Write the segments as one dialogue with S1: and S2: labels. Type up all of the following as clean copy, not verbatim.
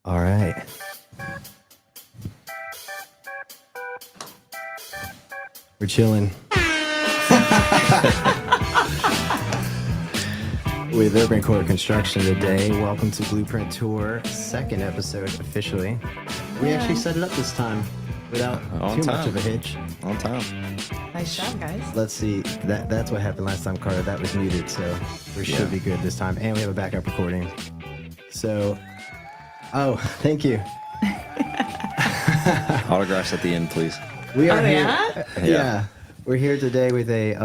S1: All right. We're chilling with UrbanCore Construction today. Welcome to Blueprint Tour, second episode officially. We actually set it up this time without too much of a hitch.
S2: On time.
S3: Nice job, guys.
S1: Let's see. That's what happened last time, Carter. That was muted, so we should be good this time. And we have a backup recording. So, thank you.
S2: Autographs at the end, please.
S1: We are here.
S3: Yeah?
S1: Yeah. We're here today with a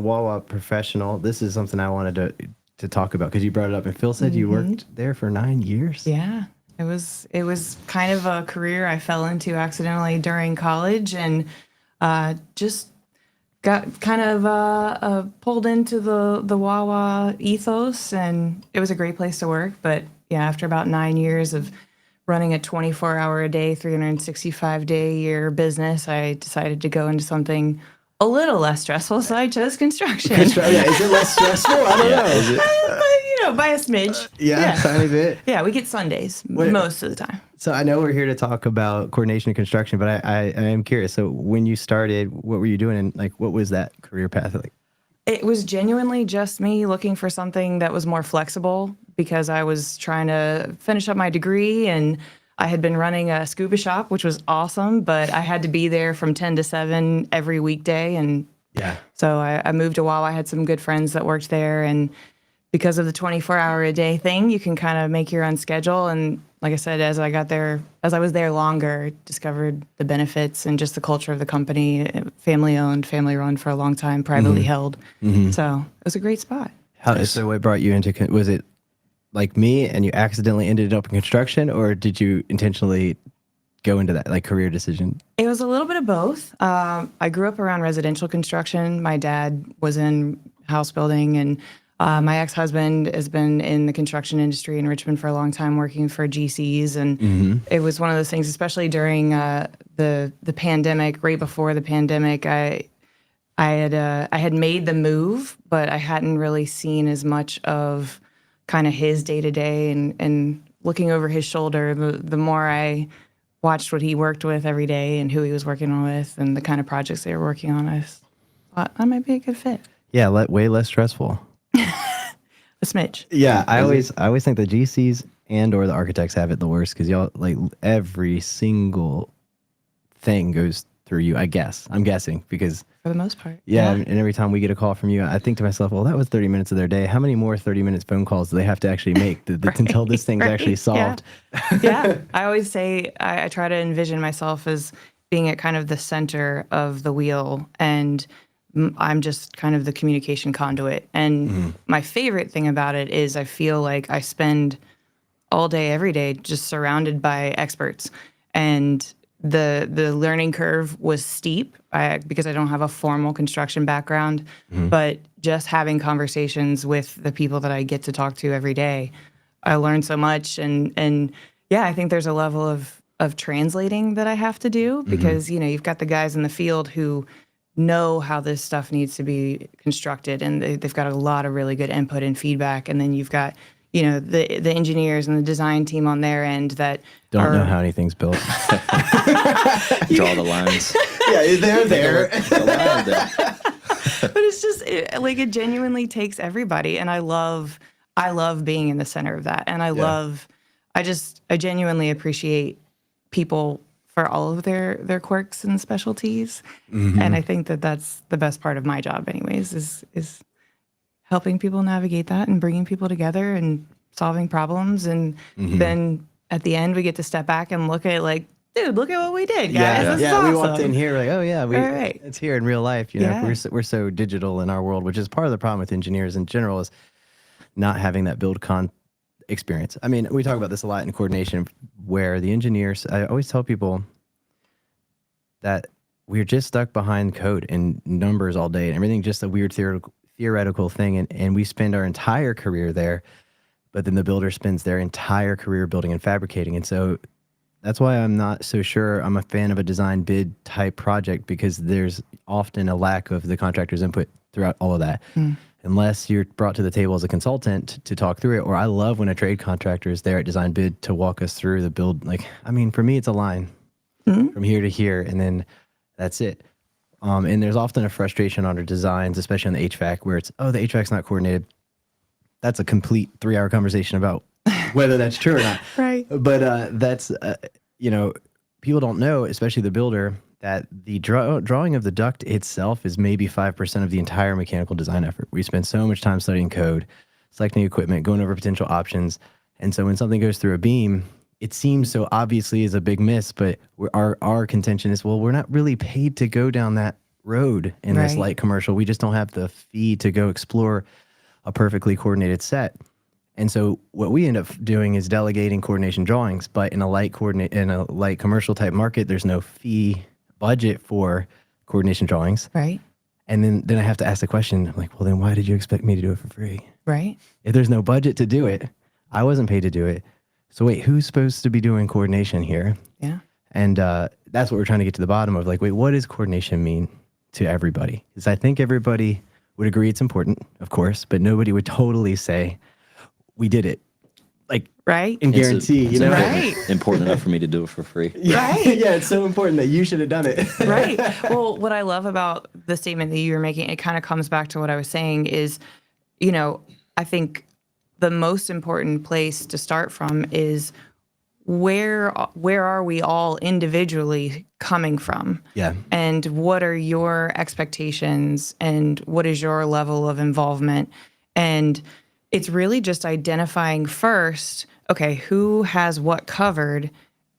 S1: Wawa professional. This is something I wanted to talk about because you brought it up, and Phil said you worked there for 9 years.
S3: Yeah. It was kind of a career I fell into accidentally during college, and just got kind of pulled into the Wawa ethos, and it was a great place to work. But yeah, after about 9 years of running a 24-hour-a-day, 365-day-a-year business, I decided to go into something a little less stressful, so I chose construction.
S1: Is it less stressful? I don't know. Is it?
S3: By a smidge.
S1: Yeah, tiny bit.
S3: Yeah, we get Sundays most of the time.
S1: So I know we're here to talk about coordination and construction, but I am curious. So when you started, what were you doing, and what was that career path like?
S3: It was genuinely just me looking for something that was more flexible because I was trying to finish up my degree, and I had been running a scuba shop, which was awesome, but I had to be there from 10 to 7 every weekday. And so I moved to Wawa. I had some good friends that worked there, and because of the 24-hour-a-day thing, you can kind of make your own schedule. And like I said, as I was there longer, discovered the benefits and just the culture of the company. Family owned, family run for a long time, privately held. So it was a great spot.
S1: So what brought you into? Was it like me, and you accidentally ended up in construction, or did you intentionally go into that career decision?
S3: It was a little bit of both. I grew up around residential construction. My dad was in house building, and my ex-husband has been in the construction industry in Richmond for a long time, working for GCs, and it was one of those things, especially during the pandemic. Right before the pandemic, I had made the move, but I hadn't really seen as much of kind of his day-to-day, and looking over his shoulder, the more I watched what he worked with every day and who he was working on with and the kind of projects they were working on, I thought that might be a good fit.
S1: Yeah, way less stressful.
S3: A smidge.
S1: Yeah, I always think the GCs and or the architects have it the worst because y'all every single thing goes through you. I'm guessing because
S3: For the most part.
S1: yeah, and every time we get a call from you, I think to myself, well, that was 30 minutes of their day. How many more 30-minute phone calls do they have to actually make until this thing's actually solved?
S3: Yeah. I always say I try to envision myself as being at kind of the center of the wheel, and I'm just kind of the communication conduit. And my favorite thing about it is I feel like I spend all day, every day, just surrounded by experts. And the learning curve was steep because I don't have a formal construction background, but just having conversations with the people that I get to talk to every day, I learn so much. And yeah, I think there's a level of translating that I have to do because, you've got the guys in the field who know how this stuff needs to be constructed, and they've got a lot of really good input and feedback. And then you've got, the engineers and the design team on their end that
S1: Don't know how anything's built.
S2: Draw the lines.
S1: Yeah, they're there.
S3: But it's just it genuinely takes everybody, and I love being in the center of that, and I genuinely appreciate people for all of their quirks and specialties, and I think that's the best part of my job, anyways, is helping people navigate that and bringing people together and solving problems, and then at the end we get to step back and look at dude, look at what we did, guys. This is awesome.
S1: We walked in here oh yeah,
S3: Right.
S1: It's here in real life. We're so digital in our world, which is part of the problem with engineers in general is not having that build con experience. I mean, we talk about this a lot in coordination, where the engineers. I always tell people that we're just stuck behind code and numbers all day, and everything just a weird theoretical thing, and we spend our entire career there. But then the builder spends their entire career building and fabricating, and so that's why I'm not so sure I'm a fan of a design bid type project, because there's often a lack of the contractor's input throughout all of that. unless you're brought to the table as a consultant to talk through it. Or I love when a trade contractor is there at design bid to walk us through the build. Like, I mean, for me, it's a line from here to here, and then that's it. And there's often a frustration on our designs, especially on the HVAC, where it's, oh, the HVAC's not coordinated. That's a complete 3-hour conversation about whether that's true or not.
S3: Right.
S1: But that's, people don't know, especially the builder, that the drawing of the duct itself is maybe 5% of the entire mechanical design effort. We spend so much time studying code, selecting equipment, going over potential options. And so when something goes through a beam, it seems so obviously is a big miss, but our contention is, well, we're not really paid to go down that road in this light commercial. We just don't have the fee to go explore a perfectly coordinated set. And so what we end up doing is delegating coordination drawings, but in a light commercial type market, there's no fee budget for coordination drawings.
S3: Right.
S1: And then I have to ask the question, I'm like, well, then why did you expect me to do it for free?
S3: Right.
S1: If there's no budget to do it, I wasn't paid to do it. So wait, who's supposed to be doing coordination here?
S3: Yeah.
S1: And that's what we're trying to get to the bottom of. Like, wait, what does coordination mean to everybody? Because I think everybody would agree it's important, of course, but nobody would totally say, we did it. Like,
S3: right.
S1: And guarantee,
S2: it's
S3: Right.
S2: important enough for me to do it for free.
S1: Yeah.
S3: Right.
S1: Yeah, it's so important that you should have done it.
S3: Right. Well, what I love about the statement that you were making, it kind of comes back to what I was saying is, I think the most important place to start from is where are we all individually coming from?
S1: Yeah.
S3: And what are your expectations and what is your level of involvement? And it's really just identifying first, okay, who has what covered?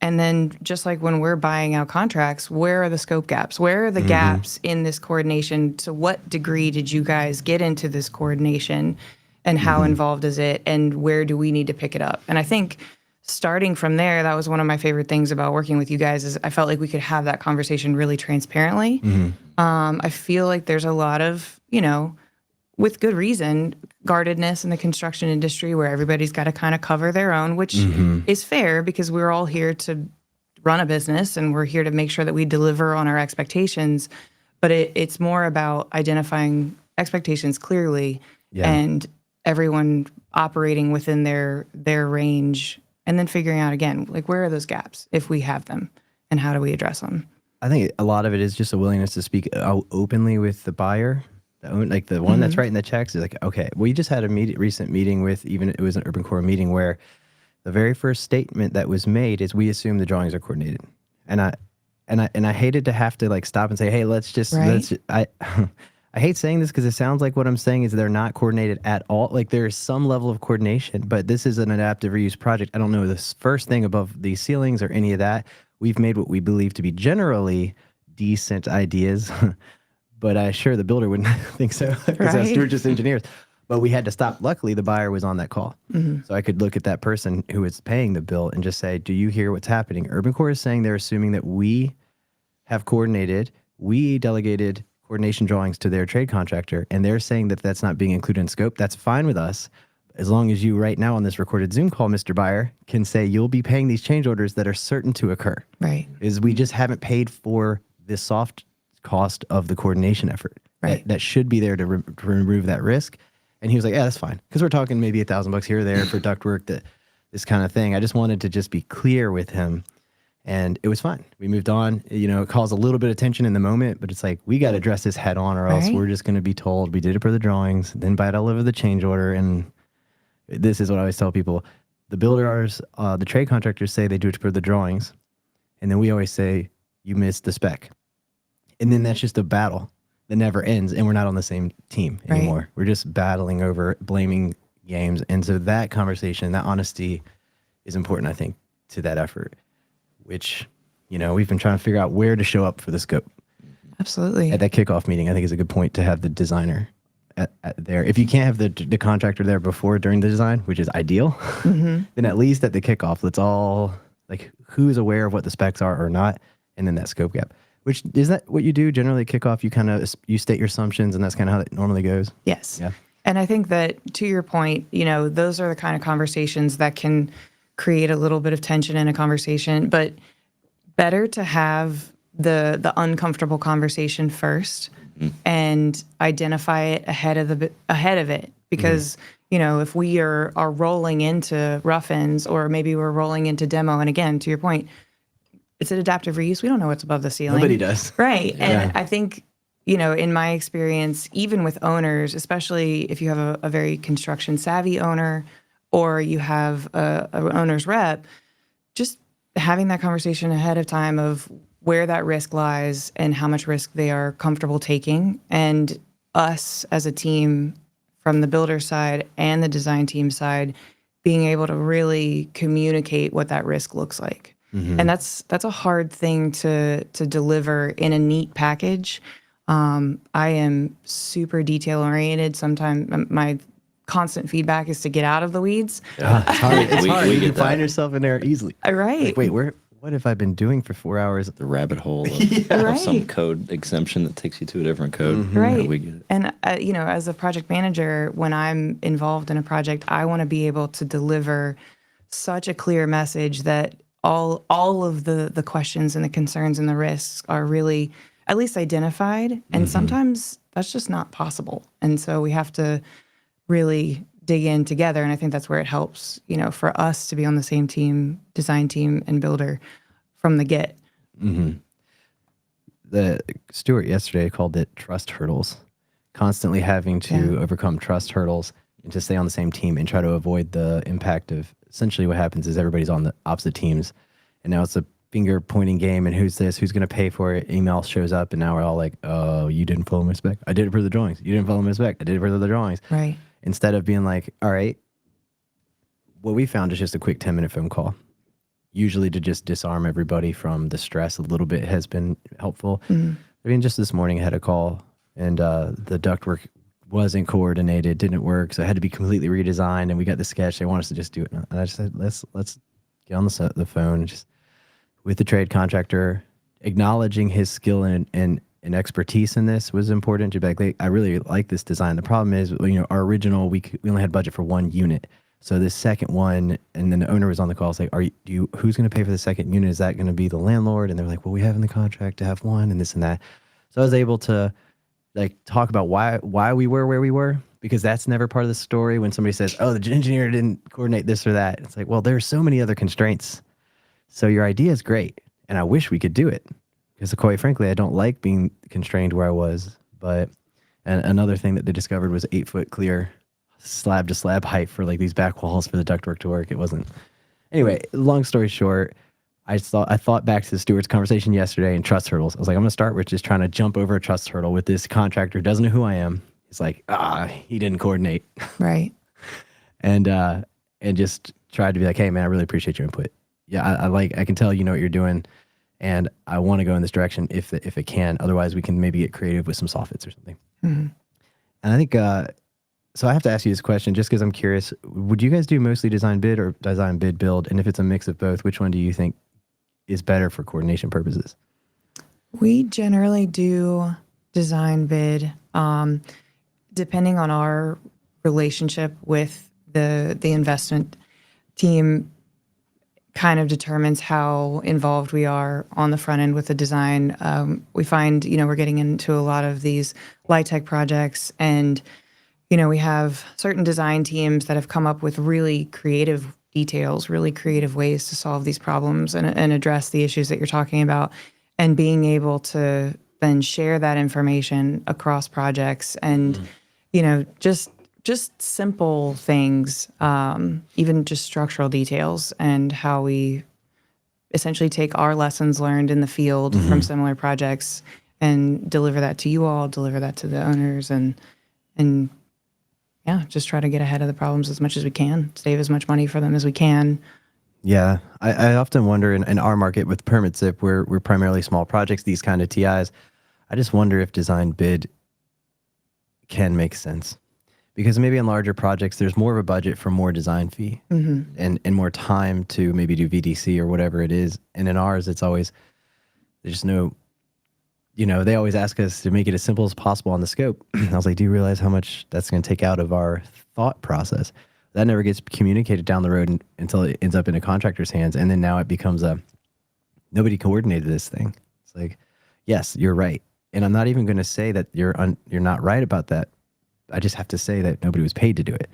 S3: And then just like when we're buying out contracts, where are the scope gaps? Where are the gaps in this coordination? To what degree did you guys get into this coordination? And how involved is it? And where do we need to pick it up? And I think starting from there, that was one of my favorite things about working with you guys is I felt like we could have that conversation really transparently. I feel like there's a lot of, with good reason, guardedness in the construction industry where everybody's got to kind of cover their own, which is fair because we're all here to run a business and we're here to make sure that we deliver on our expectations. But it's more about identifying expectations clearly and everyone operating within their range and then figuring out again, like where are those gaps if we have them and how do we address them?
S1: I think a lot of it is just a willingness to speak openly with the buyer. Like the one that's writing the checks is like, okay, we just had a recent meeting with, even it was an UrbanCore meeting where the very first statement that was made is we assume the drawings are coordinated. And I hated to have to like stop and say, hey, I hate saying this because it sounds like what I'm saying is they're not coordinated at all. Like there is some level of coordination, but this is an adaptive reuse project. I don't know this first thing above the ceilings or any of that. We've made what we believe to be generally decent ideas. But I sure the builder wouldn't think so because we're just engineers. But we had to stop. Luckily, the buyer was on that call. So I could look at that person who was paying the bill and just say, do you hear what's happening? UrbanCore is saying they're assuming that we have coordinated, we delegated coordination drawings to their trade contractor, and they're saying that that's not being included in scope. That's fine with us. As long as you right now on this recorded Zoom call, Mr. Buyer, can say you'll be paying these change orders that are certain to occur.
S3: Right.
S1: Is we just haven't paid for the soft cost of the coordination effort.
S3: Right.
S1: That should be there to remove that risk. And he was like, yeah, that's fine. Because we're talking maybe $1,000 here or there for ductwork, this kind of thing. I just wanted to just be clear with him. And it was fine. We moved on. It caused a little bit of tension in the moment, but it's like, we got to address this head on or else we're just going to be told we did it per the drawings, then bite all over the change order. And this is what I always tell people. The builders, the trade contractors say they do it per the drawings. And then we always say, you missed the spec. And then that's just a battle that never ends. And we're not on the same team anymore. We're just battling over blaming games. And so that conversation, that honesty is important, I think, to that effort, which, we've been trying to figure out where to show up for the scope.
S3: Absolutely.
S1: At that kickoff meeting, I think is a good point to have the designer at there. If you can't have the contractor there during the design, which is ideal, then at least at the kickoff, let's all, like, who's aware of what the specs are or not, and then that scope gap. Which, is that what you do generally? Kickoff, you state your assumptions, and that's kind of how it normally goes?
S3: Yes.
S1: Yeah.
S3: And I think that, to your point, those are the kind of conversations that can create a little bit of tension in a conversation, but better to have the uncomfortable conversation first and identify it ahead of it. Because, if we are rolling into rough-ins, or maybe we're rolling into demo, and again, to your point, it's an adaptive reuse. We don't know what's above the ceiling.
S1: Nobody does.
S3: Right. And I think, in my experience, even with owners, especially if you have a very construction savvy owner, or you have a owner's rep, just having that conversation ahead of time of where that risk lies and how much risk they are comfortable taking. And us as a team, from the builder side and the design team side, being able to really communicate what that risk looks like. And that's a hard thing to deliver in a neat package. I am super detail oriented. Sometimes my constant feedback is to get out of the weeds.
S1: It's hard. It's hard.
S2: we
S1: You
S2: get
S1: can find
S2: that.
S1: yourself in there easily.
S3: Right.
S1: Like, wait, what have I been doing for 4 hours?
S2: The rabbit hole of some
S3: Right.
S2: code exemption that takes you to a different code.
S3: Right.
S2: Yeah, we get it.
S3: And, as a project manager, when I'm involved in a project, I want to be able to deliver such a clear message that all of the questions and the concerns and the risks are really at least identified. And sometimes that's just not possible. And so we have to really dig in together. And I think that's where it helps, for us to be on the same team, design team and builder from the get.
S1: The Stuart yesterday called it trust hurdles. Constantly having to overcome trust hurdles and to stay on the same team and try to avoid the impact of, essentially what happens is everybody's on the opposite teams. And now it's a finger pointing game, and who's this? Who's going to pay for it? Email shows up, and now we're all like, oh, you didn't follow my spec. I did it for the drawings. You didn't follow my spec. I did it for the drawings.
S3: Right.
S1: Instead of being like, all right, what we found is just a quick 10-minute phone call. Usually to just disarm everybody from the stress a little bit has been helpful. I mean, just this morning I had a call, and the ductwork wasn't coordinated, didn't work, so it had to be completely redesigned, and we got the sketch. They want us to just do it. And I just said, let's get on the phone just with the trade contractor. Acknowledging his skill and expertise in this was important. To be like, I really like this design. The problem is, our original, we only had budget for one unit. So this second one, and then the owner was on the call, saying, who's going to pay for the second unit? Is that going to be the landlord? And they're like, well, we have in the contract to have one, and this and that. So I was able to talk about why we were where we were, because that's never part of the story. When somebody says, oh, the engineer didn't coordinate this or that, it's like, well, there's so many other constraints. So your idea is great, and I wish we could do it, because quite frankly, I don't like being constrained where I was. But another thing that they discovered was 8-foot clear slab to slab height for these back walls for the ductwork to work. It wasn't. Anyway, long story short, I thought back to Stuart's conversation yesterday and trust hurdles. I was like, I'm going to start with just trying to jump over a trust hurdle with this contractor who doesn't know who I am. He's like, he didn't coordinate.
S3: Right.
S1: and just tried to be like, hey man, I really appreciate your input. Yeah, I can tell you know what you're doing, and I want to go in this direction if it can. Otherwise, we can maybe get creative with some soffits or something. And I think, so I have to ask you this question just because I'm curious. Would you guys do mostly design bid or design bid build? And if it's a mix of both, which one do you think is better for coordination purposes?
S3: We generally do design bid, depending on our relationship with the investment team. Kind of determines how involved we are on the front end with the design. We find, we're getting into a lot of these light tech projects, and, we have certain design teams that have come up with really creative details, really creative ways to solve these problems and address the issues that you're talking about, and being able to then share that information across projects and, just simple things, even just structural details, and how we essentially take our lessons learned in the field from similar projects and deliver that to you all, deliver that to the owners, and just try to get ahead of the problems as much as we can, save as much money for them as we can.
S1: Yeah, I often wonder in our market with Permit Zip, we're primarily small projects, these kind of TIs. I just wonder if design bid can make sense. Because maybe in larger projects, there's more of a budget for more design fee and more time to maybe do VDC or whatever it is. And in ours, it's always, there's no, they always ask us to make it as simple as possible on the scope. I was like, do you realize how much that's going to take out of our thought process? That never gets communicated down the road until it ends up in a contractor's hands. And then now it becomes nobody coordinated this thing. It's like, yes, you're right. And I'm not even going to say that you're not right about that. I just have to say that nobody was paid to do it.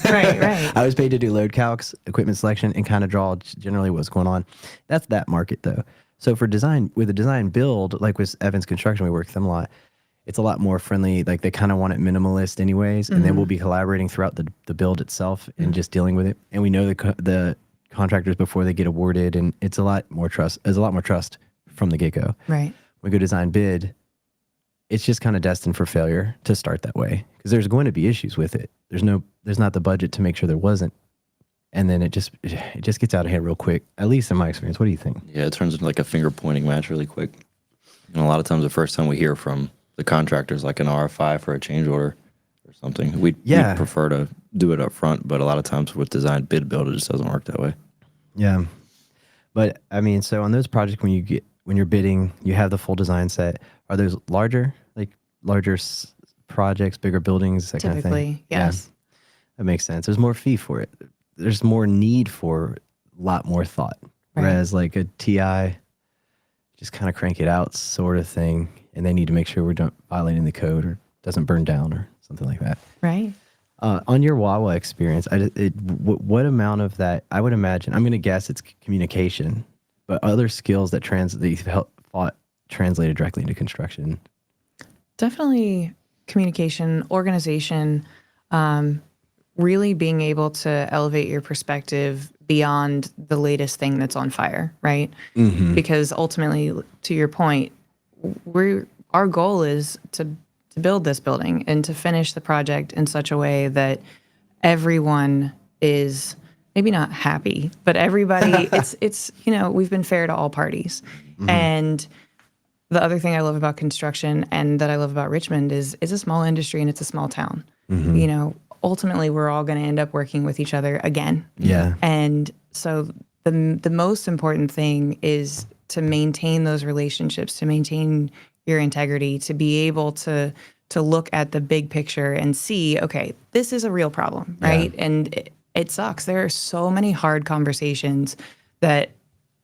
S3: Right.
S1: I was paid to do load calcs, equipment selection, and kind of draw generally what's going on. That's that market though. So for design, with a design build, like with Evans Construction, we work with them a lot. It's a lot more friendly. Like they kind of want it minimalist anyways. And then we'll be collaborating throughout the build itself and just dealing with it. And we know the contractors before they get awarded, and it's a lot more trust. There's a lot more trust from the get-go.
S3: Right.
S1: When we go design bid, it's just kind of destined for failure to start that way because there's going to be issues with it. There's not the budget to make sure there wasn't. And then it just gets out of hand real quick, at least in my experience. What do you think?
S2: Yeah, it turns into like a finger pointing match really quick. And a lot of times the first time we hear from the contractors, like an RFI for a change order or something, we prefer to do it up front. But a lot of times with design bid build, it just doesn't work that way.
S1: Yeah. But I mean, so on those projects, when you're bidding, you have the full design set. Are those larger projects, bigger buildings, that kind of thing?
S3: Typically, yes.
S1: Yeah, that makes sense. There's more fee for it. There's more need for a lot more thought.
S3: Right.
S1: Whereas like a TI, just kind of crank it out sort of thing, and they need to make sure we're not violating the code or doesn't burn down or something like that.
S3: Right.
S1: On your Wawa experience, what amount of that, I would imagine, I'm going to guess it's communication, but other skills that you've thought translated directly into construction?
S3: Definitely communication, organization, really being able to elevate your perspective beyond the latest thing that's on fire, right? Mm-hmm. Because ultimately, to your point, our goal is to build this building and to finish the project in such a way that everyone is maybe not happy, but everybody, it's we've been fair to all parties. Mm-hmm. And the other thing I love about construction and that I love about Richmond is a small industry and it's a small town. Mm-hmm. Ultimately we're all going to end up working with each other again.
S1: Yeah.
S3: And so the most important thing is to maintain those relationships, to maintain your integrity, to be able to look at the big picture and see, okay, this is a real problem, right? Yeah. And it sucks. There are so many hard conversations that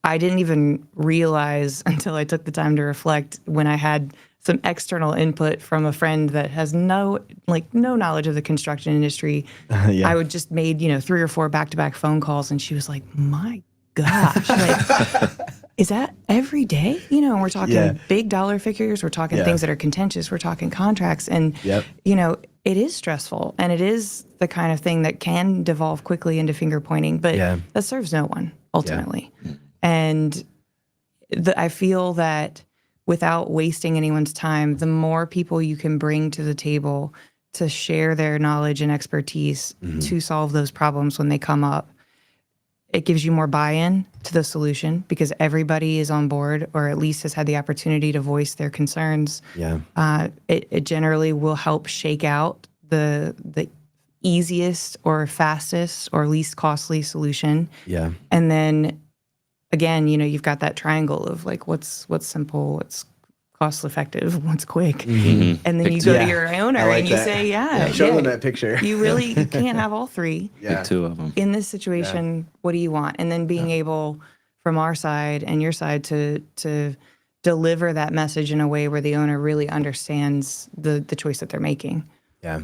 S3: I didn't even realize until I took the time to reflect when I had some external input from a friend that has no knowledge of the construction industry. Yeah. I would just made, 3 or 4 back-to-back phone calls and she was like, my gosh, is that every day? And we're talking big dollar figures. We're talking things that are contentious. We're talking contracts. And, it is stressful. And it is the kind of thing that can devolve quickly into finger pointing. But that serves no one, ultimately. Yeah. And I feel that without wasting anyone's time, the more people you can bring to the table to share their knowledge and expertise to solve those problems when they come up, it gives you more buy-in to the solution because everybody is on board or at least has had the opportunity to voice their concerns. Yeah. It generally will help shake out the easiest or fastest or least costly solution. Yeah. And then again, you've got that triangle of what's simple, what's cost effective, what's quick. Mm-hmm. And then you go to your owner and you say,
S1: show them that picture.
S3: You really can't have all three.
S2: Yeah. Pick 2 of them.
S3: In this situation, what do you want? And then being able from our side and your side to deliver that message in a way where the owner really understands the choice that they're making. Yeah.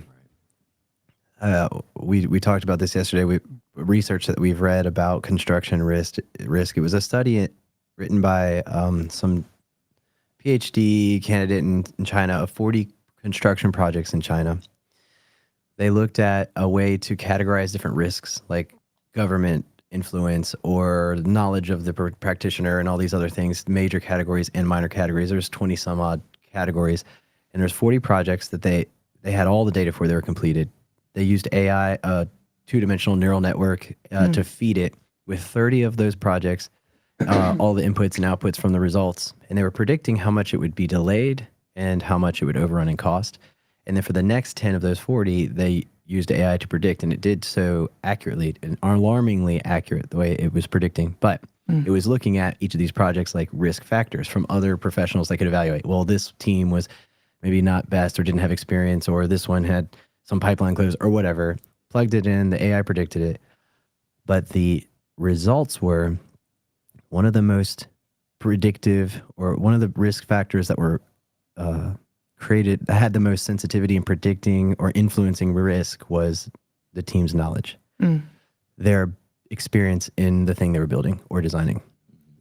S1: We talked about this yesterday. Research that we've read about construction risk. It was a study written by some PhD candidate in China of 40 construction projects in China. They looked at a way to categorize different risks, like government influence or knowledge of the practitioner and all these other things, major categories and minor categories. There's 20 some odd categories, and there's 40 projects that they had all the data for. They were completed. They used AI, a 2-dimensional neural network, to feed it with 30 of those projects, all the inputs and outputs from the results. And they were predicting how much it would be delayed and how much it would overrun in cost. And then for the next 10 of those 40, they used AI to predict, and it did so accurately and alarmingly accurate the way it was predicting. But it was looking at each of these projects like risk factors from other professionals they could evaluate. Well, this team was maybe not best or didn't have experience, or this one had some pipeline close or whatever. Plugged it in, the AI predicted it. But the results were one of the most predictive, or one of the risk factors that were had the most sensitivity in predicting or influencing risk was the team's knowledge, their experience in the thing they were building or designing.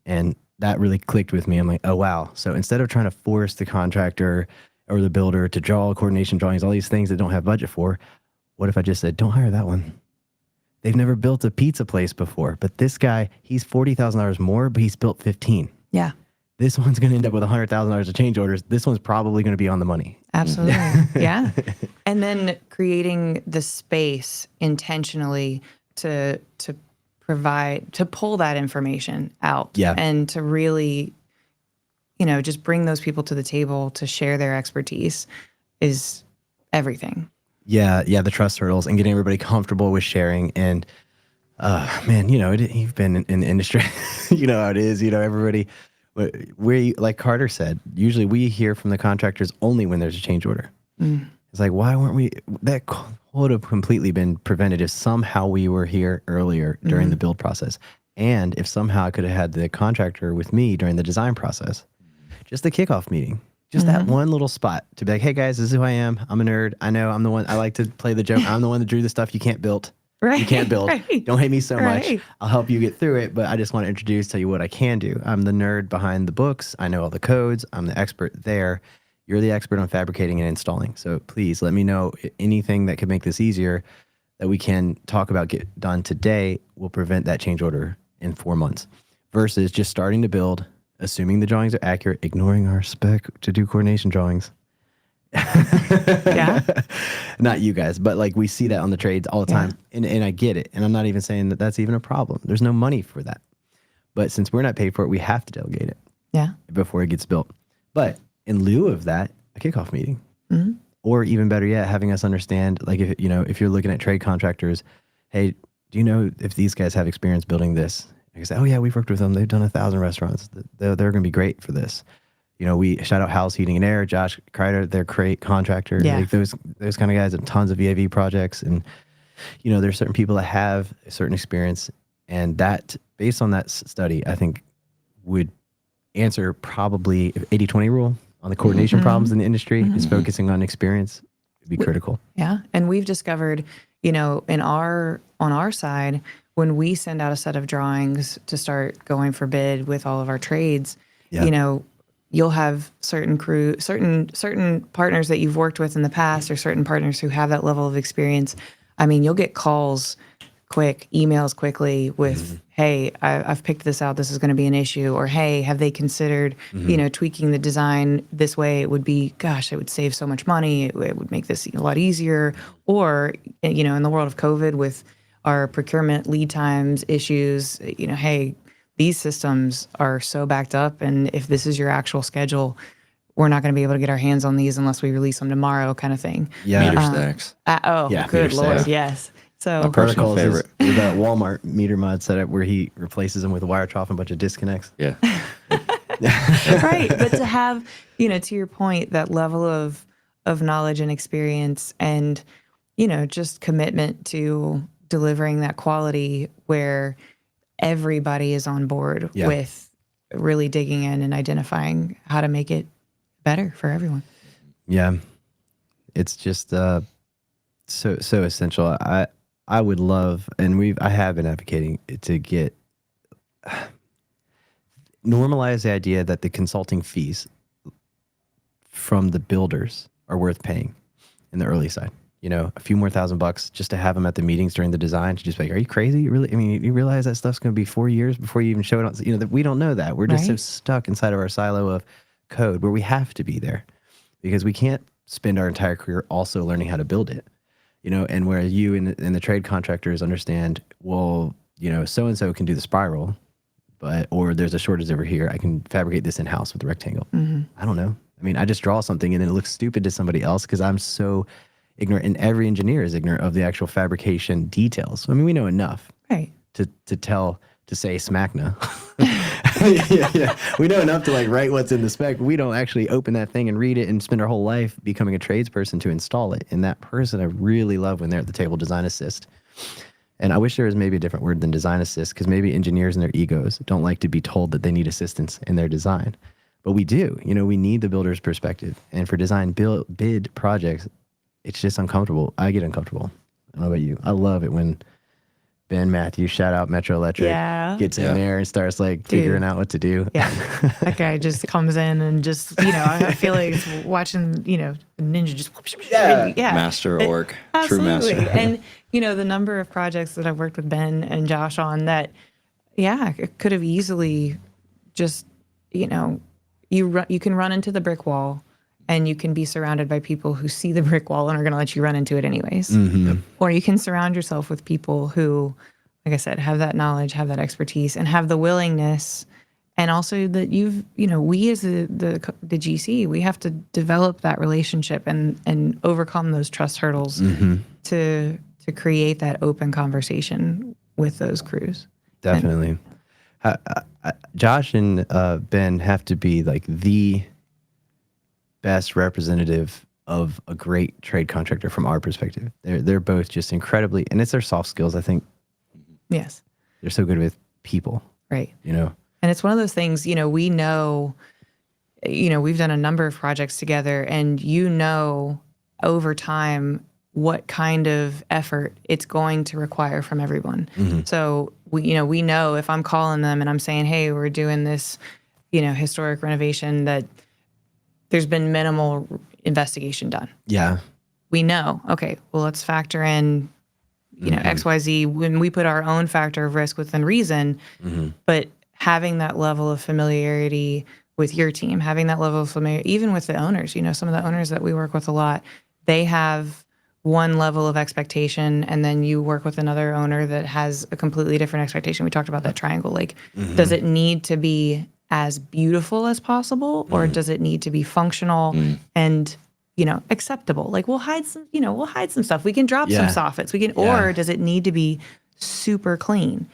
S1: And that really clicked with me. I'm like, oh, wow. So instead of trying to force the contractor or the builder to draw coordination drawings, all these things they don't have budget for, what if I just said, don't hire that one? They've never built a pizza place before, but this guy, he's $40,000 more, but he's built 15.
S3: Yeah.
S1: This one's going to end up with $100,000 of change orders. This one's probably going to be on the money.
S3: Absolutely. Yeah. And then creating the space intentionally to provide, to pull that information out.
S1: Yeah.
S3: And to really, just bring those people to the table to share their expertise is everything.
S1: Yeah. Yeah. The trust hurdles and getting everybody comfortable with sharing. And man, you've been in the industry, you know how it is, everybody. Like Carter said, usually we hear from the contractors only when there's a change order. It's like, why weren't we? That would have completely been prevented if somehow we were here earlier during the build process. And if somehow I could have had the contractor with me during the design process, just the kickoff meeting, just that one little spot to be like, hey guys, this is who I am. I'm a nerd. I know I'm the one, I like to play the joke. I'm the one that drew the stuff you can't build.
S3: Right.
S1: You can't build.
S3: Right.
S1: Don't hate me so
S3: Right.
S1: much. I'll help you get through it, but I just want to tell you what I can do. I'm the nerd behind the books. I know all the codes. I'm the expert there. You're the expert on fabricating and installing. So please let me know anything that could make this easier that we can talk about, get done today, will prevent that change order in 4 months versus just starting to build, assuming the drawings are accurate, ignoring our spec to do coordination drawings.
S3: Yeah.
S1: Not you guys, but like we see that on the trades all the time. And I get it. And I'm not even saying that that's even a problem. There's no money for that. But since we're not paid for it, we have to delegate it before it gets built. But in lieu of that, a kickoff meeting, or even better yet, having us understand, like if you're looking at trade contractors, hey, do you know if these guys have experience building this? I say, oh yeah, we've worked with them. They've done 1,000 restaurants. They're going to be great for this. We shout out House Heating and Air, Josh Kreider, they're great contractor.
S3: Yeah.
S1: Like those kind of guys have tons of VAV projects. And, there's certain people that have a certain experience. And that, based on that study, I think would answer probably 80-20 rule on the coordination problems in the industry is focusing on experience. It'd be critical.
S3: Yeah. And we've discovered, on our side, when we send out a set of drawings to start going for bid with all of our trades, you'll have certain partners that you've worked with in the past or certain partners who have that level of experience. I mean, you'll get calls quick, emails quickly with, hey, I've picked this out. This is going to be an issue. Or, hey, have they considered, tweaking the design this way? It would be, gosh, it would save so much money. It would make this a lot easier. Or, in the world of COVID with our procurement lead times issues, hey, these systems are so backed up, and if this is your actual schedule, we're not going to be able to get our hands on these unless we release them tomorrow, kind of thing.
S1: Yeah.
S2: Meter stacks.
S3: Good
S1: meter
S3: Lord,
S1: stacks.
S3: yes. So
S2: My personal
S1: Protocols
S2: favorite.
S1: is that Walmart meter mod setup where he replaces them with a wire trough and a bunch of disconnects.
S2: Yeah.
S3: right, but to have, to your point, that level of knowledge and experience, and just commitment to delivering that quality where everybody is on board with really digging in and identifying how to make it better for everyone.
S1: Yeah. It's just so essential. I would love, and I have been advocating to get normalize the idea that the consulting fees from the builders are worth paying in the early side. A few more $1,000 just to have them at the meetings during the design to just be like, are you crazy? You really? I mean, you realize that stuff's going to be 4 years before you even show it on, that we don't know that. We're just so stuck inside of our silo of code where we have to be there because we can't spend our entire career also learning how to build it, and where you and the trade contractors understand, well, so-and-so can do the spiral, or there's a shortage over here. I can fabricate this in-house with the rectangle. I don't know. I mean, I just draw something and then it looks stupid to somebody else because I'm so ignorant, and every engineer is ignorant of the actual fabrication details. I mean, we know enough to say SMACNA. yeah. We know enough to write what's in the spec. We don't actually open that thing and read it and spend our whole life becoming a tradesperson to install it. And that person I really love when they're at the table, design assist. And I wish there was maybe a different word than design assist, because maybe engineers and their egos don't like to be told that they need assistance in their design. but we do. We need the builder's perspective. And for design bid projects, it's just uncomfortable. I get uncomfortable. I don't know about you. I love it when Ben Matthews, shout out Metro Electric, gets in there and starts figuring out what to do.
S3: Yeah. That guy just comes in and just, I feel like it's watching, ninja just,
S2: Master orc, true
S3: absolutely.
S2: master.
S3: And, the number of projects that I've worked with Ben and Josh on that, it could have easily just, you can run into the brick wall and you can be surrounded by people who see the brick wall and are going to let you run into it anyways.
S1: Mm-hmm.
S3: Or you can surround yourself with people who, like I said, have that knowledge, have that expertise, and have the willingness. And also that we as the GC, we have to develop that relationship and overcome those trust hurdles to create that open conversation with those crews.
S1: Definitely. Josh and Ben have to be the best representative of a great trade contractor from our perspective. They're both just incredibly, and it's their soft skills, I think.
S3: Yes.
S1: They're so good with people.
S3: Right.
S1: And
S3: it's one of those things, we know, we've done a number of projects together and over time what kind of effort it's going to require from everyone. Mm-hmm. So we know if I'm calling them and I'm saying, hey, we're doing this, historic renovation that there's been minimal investigation done.
S1: Yeah.
S3: We know, okay, well, let's factor in, XYZ when we put our own factor of risk within reason, but having that level of familiarity with your team, having that level of familiarity, even with the owners, some of the owners that we work with a lot, they have one level of expectation and then you work with another owner that has a completely different expectation. We talked about that triangle. Does it need to be as beautiful as possible, or does it need to be functional and acceptable? We'll hide some stuff. We can drop some soffits. Or does it need to be super clean?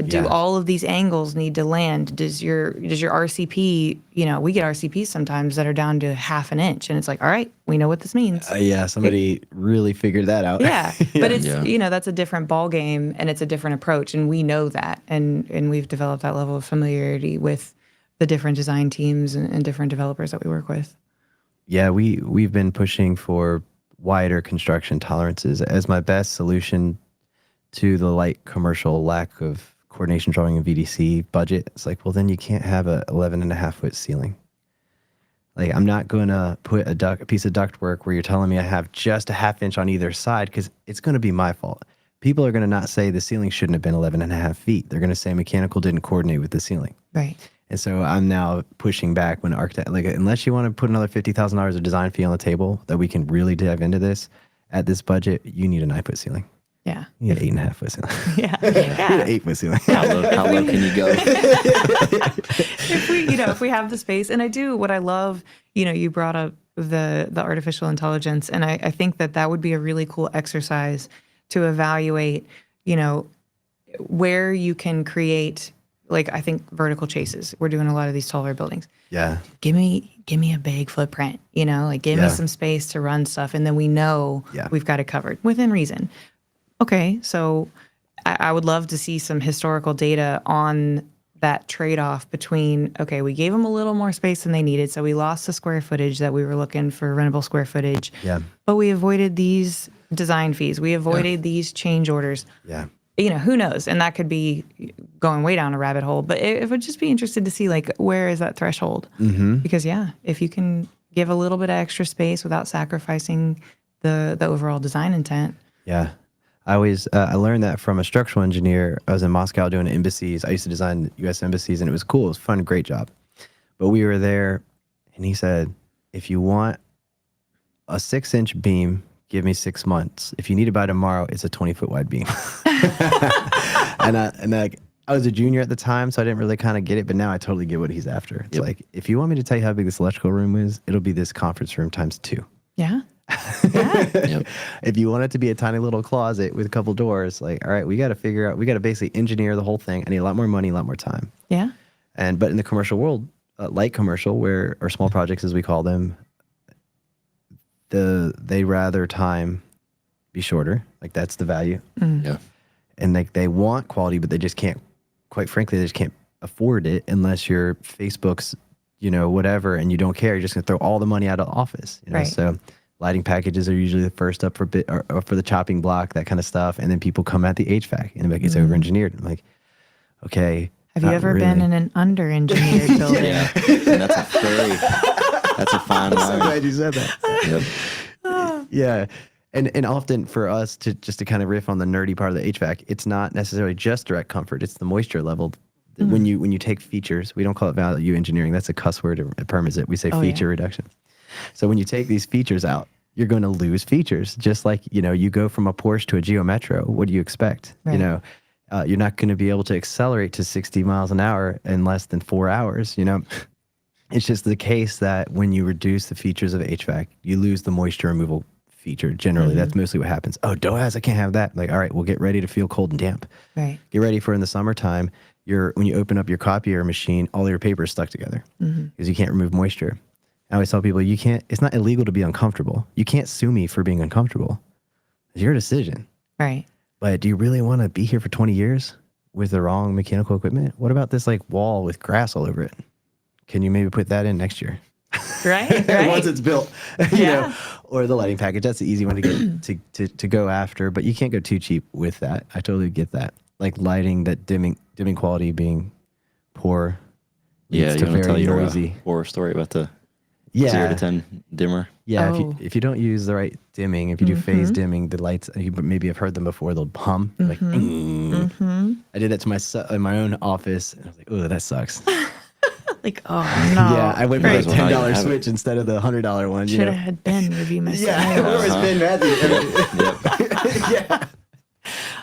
S3: Do all of these angles need to land? Does your RCP? We get RCPs sometimes that are down to half an inch, and it's like, all right, we know what this means.
S1: Somebody really figured that out.
S3: But it's that's a different ball game, and it's a different approach, and we know that, and we've developed that level of familiarity with the different design teams and different developers that we work with.
S1: Yeah, we've been pushing for wider construction tolerances as my best solution to the light commercial lack of coordination drawing and VDC budget. It's well, then you can't have a 11.5-foot ceiling. I'm not going to put a piece of ductwork where you're telling me I have just a half inch on either side, because it's going to be my fault. People are going to not say the ceiling shouldn't have been 11.5 feet. They're going to say mechanical didn't coordinate with the ceiling.
S3: Right.
S1: And so I'm now pushing back when architect, unless you want to put another $50,000 of design fee on the table that we can really dive into this at this budget, you need a 9-foot ceiling.
S3: Yeah.
S1: You need an 8.5-foot ceiling.
S3: Yeah.
S1: You need an 8-foot ceiling.
S2: How low can you go?
S3: If we have the space, and what I love, you brought up the artificial intelligence, and I think that would be a really cool exercise to evaluate, where you can create, I think vertical chases. We're doing a lot of these taller buildings.
S1: Yeah.
S3: Give me a big footprint, give me some space to run stuff. And then we know we've got it covered within reason. Okay. So I would love to see some historical data on that trade-off between, okay, we gave them a little more space than they needed. So we lost the square footage that we were looking for, rentable square footage.
S1: Yeah.
S3: But we avoided these design fees. We avoided these change orders.
S1: Yeah.
S3: Who knows? And that could be going way down a rabbit hole. But it would just be interested to see, where is that threshold? Mm-hmm. Because, if you can give a little bit of extra space without sacrificing the overall design intent.
S1: Yeah. I learned that from a structural engineer. I was in Moscow doing embassies. I used to design U.S. embassies, and it was cool. It was fun, great job. But we were there, and he said, if you want a 6-inch beam, give me 6 months. If you need it by tomorrow, it's a 20-foot wide beam. I was a junior at the time, so I didn't really kind of get it, but now I totally get what he's after. It's if you want me to tell you how big this electrical room is, it'll be this conference room times 2.
S3: Yeah. Yeah.
S1: If you want it to be a tiny little closet with a couple doors, all right, we got to figure out, we got to basically engineer the whole thing. I need a lot more money, a lot more time.
S3: Yeah.
S1: But in the commercial world, light commercial, or small projects as we call them, they rather time be shorter. That's the value.
S3: Mm.
S2: Yeah.
S1: And they want quality, but they just can't, quite frankly, they just can't afford it unless you're Facebook's whatever, and you don't care. You're just going to throw all the money out of the office.
S3: Right.
S1: So lighting packages are usually the first up for or for the chopping block, that kind of stuff. And then people come at the HVAC and it's over-engineered. I'm like, okay.
S3: Have you ever been in an under-engineered building?
S2: Yeah, and that's a fine line.
S1: I'm so glad you said that. Yep. Yeah. And often for us to kind of riff on the nerdy part of the HVAC, it's not necessarily just direct comfort. It's the moisture level. When you take features, we don't call it value engineering. That's a cuss word at Permazit. We say feature reduction. So when you take these features out, you're going to lose features. Just like, you go from a Porsche to a Geo Metro. What do you expect? Right. You're not going to be able to accelerate to 60 miles an hour in less than 4 hours. It's just the case that when you reduce the features of HVAC, you lose the moisture removal feature. Generally, that's mostly what happens. Oh, DOAS, I can't have that. Like, all right, we'll get ready to feel cold and damp.
S3: Right.
S1: Get ready for in the summertime. When you open up your copier machine, all your paper is stuck together because you can't remove moisture. I always tell people, it's not illegal to be uncomfortable. You can't sue me for being uncomfortable. It's your decision.
S3: Right.
S1: But do you really want to be here for 20 years with the wrong mechanical equipment? What about this wall with grass all over it? Can you maybe put that in next year?
S3: Right.
S1: Once it's built, or the lighting package. That's the easy one to get to go after, but you can't go too cheap with that. I totally get that. Like lighting, that dimming quality being poor.
S2: Yeah, you want to tell your
S1: noisy
S2: horror story about the 0 to 10 dimmer?
S1: Yeah, if you don't use the right dimming, if you do phase dimming, the lights, you maybe have heard them before, they'll hum. Like, I did that to myself in my own office, and I was like, oh, that sucks.
S3: Like, oh no.
S1: Yeah, I went for a $10 switch instead of the $100 one.
S3: Should have had Ben review my stuff.
S1: Yeah, where was Ben Matthews? Yeah.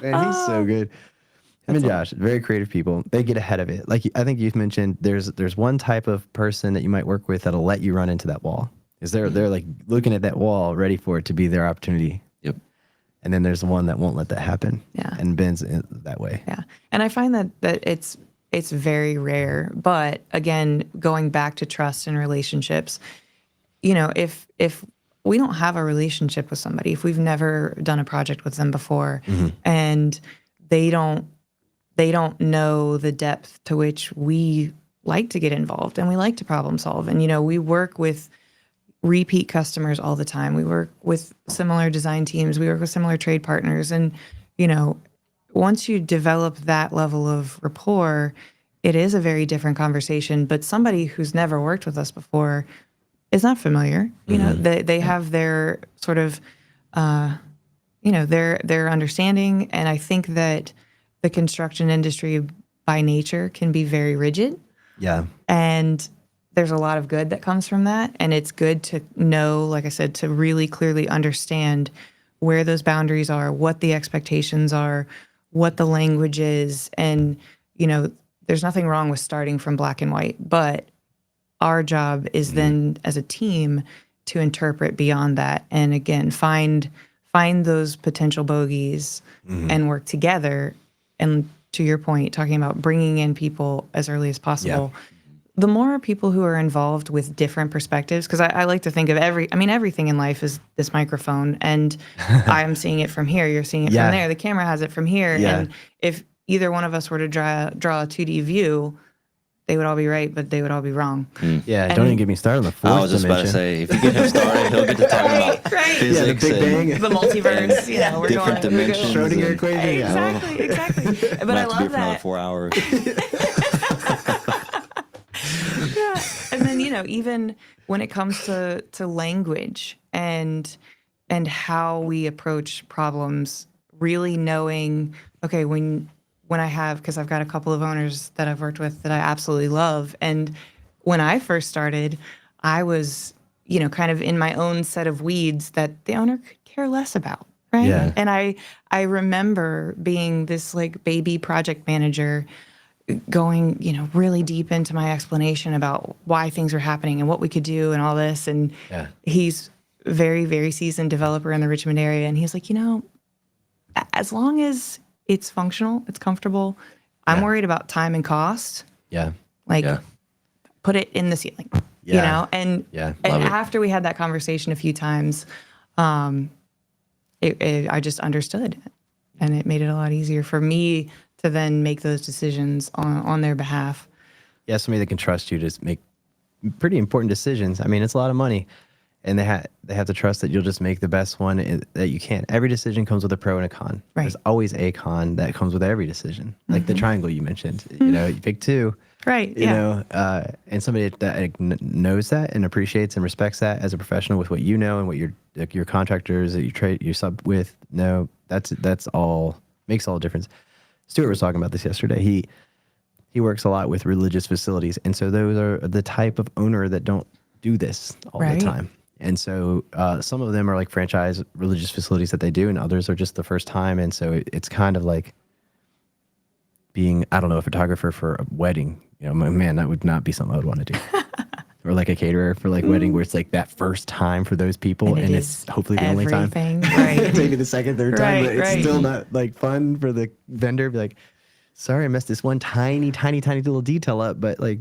S1: Man, he's so good. Him and Josh, very creative people. They get ahead of it. Like I think you've mentioned, there's one type of person that you might work with that'll let you run into that wall. Is they're like looking at that wall, ready for it to be their opportunity.
S2: Yep.
S1: And then there's one that won't let that happen.
S3: Yeah.
S1: And Ben's that way.
S3: Yeah. And I find that it's very rare. But again, going back to trust and relationships, if we don't have a relationship with somebody, if we've never done a project with them before, and they don't know the depth to which we like to get involved and we like to problem solve. And, we work with repeat customers all the time. We work with similar design teams. We work with similar trade partners. And, once you develop that level of rapport, it is a very different conversation. But somebody who's never worked with us before is not familiar. They have their sort of, their understanding. And I think that the construction industry by nature can be very rigid.
S1: Yeah.
S3: And there's a lot of good that comes from that. And it's good to know, like I said, to really clearly understand where those boundaries are, what the expectations are, what the language is. And, there's nothing wrong with starting from black and white, but our job is then as a team to interpret beyond that. And again, find those potential bogeys and work together. And to your point, talking about bringing in people as early as possible, the more people who are involved with different perspectives, because I like to think of everything in life is this microphone, and I'm seeing it from here, you're seeing it from there, the camera has it from here. And if either one of us were to draw a 2D view, they would all be right, but they would all be wrong.
S1: Yeah, don't even get me started on the fourth
S2: I was just
S1: dimension.
S2: About to say, if you get him started, he'll get to talk about physics
S1: the Big Bang.
S3: The multiverse, we're
S2: different dimensions.
S1: Schrodinger equation.
S3: Exactly. But I love that.
S2: 4 hours.
S3: Yeah. And then, even when it comes to language and how we approach problems, really knowing, okay, when I have, because I've got a couple of owners that I've worked with that I absolutely love. And when I first started, I was, kind of in my own set of weeds that the owner could care less about. Right.
S1: Yeah.
S3: And I remember being this baby project manager going, really deep into my explanation about why things were happening and what we could do and all this. And he's very, very seasoned developer in the Richmond area. And he's like, as long as it's functional, it's comfortable, I'm worried about time and cost.
S1: Yeah.
S3: Put it in the ceiling, and after we had that conversation a few times, I just understood, and it made it a lot easier for me to then make those decisions on their behalf.
S1: Yeah, somebody that can trust you to make pretty important decisions. I mean, it's a lot of money, and they have to trust that you'll just make the best one that you can. Every decision comes with a pro and a con.
S3: Right.
S1: There's always a con that comes with every decision. Like the triangle you mentioned. You know, you pick two.
S3: Right.
S1: You know, and somebody that knows that and appreciates and respects that as a professional with what you know and what your contractors that you sub with know. That's all makes all the difference. Stuart was talking about this yesterday. He works a lot with religious facilities, and so those are the type of owner that don't do this all the time. And so some of them are like franchise religious facilities that they do, and others are just the first time. And so it's kind of like being, I don't know, a photographer for a wedding. You know, man, that would not be something I would want to do. Or like a caterer for like wedding, where it's like that first time for those people, and it's hopefully the only time.
S3: Right.
S1: Maybe the second, third time, but it's
S3: right.
S1: still not like fun for the vendor. Be like, sorry, I messed this one tiny little detail up, but like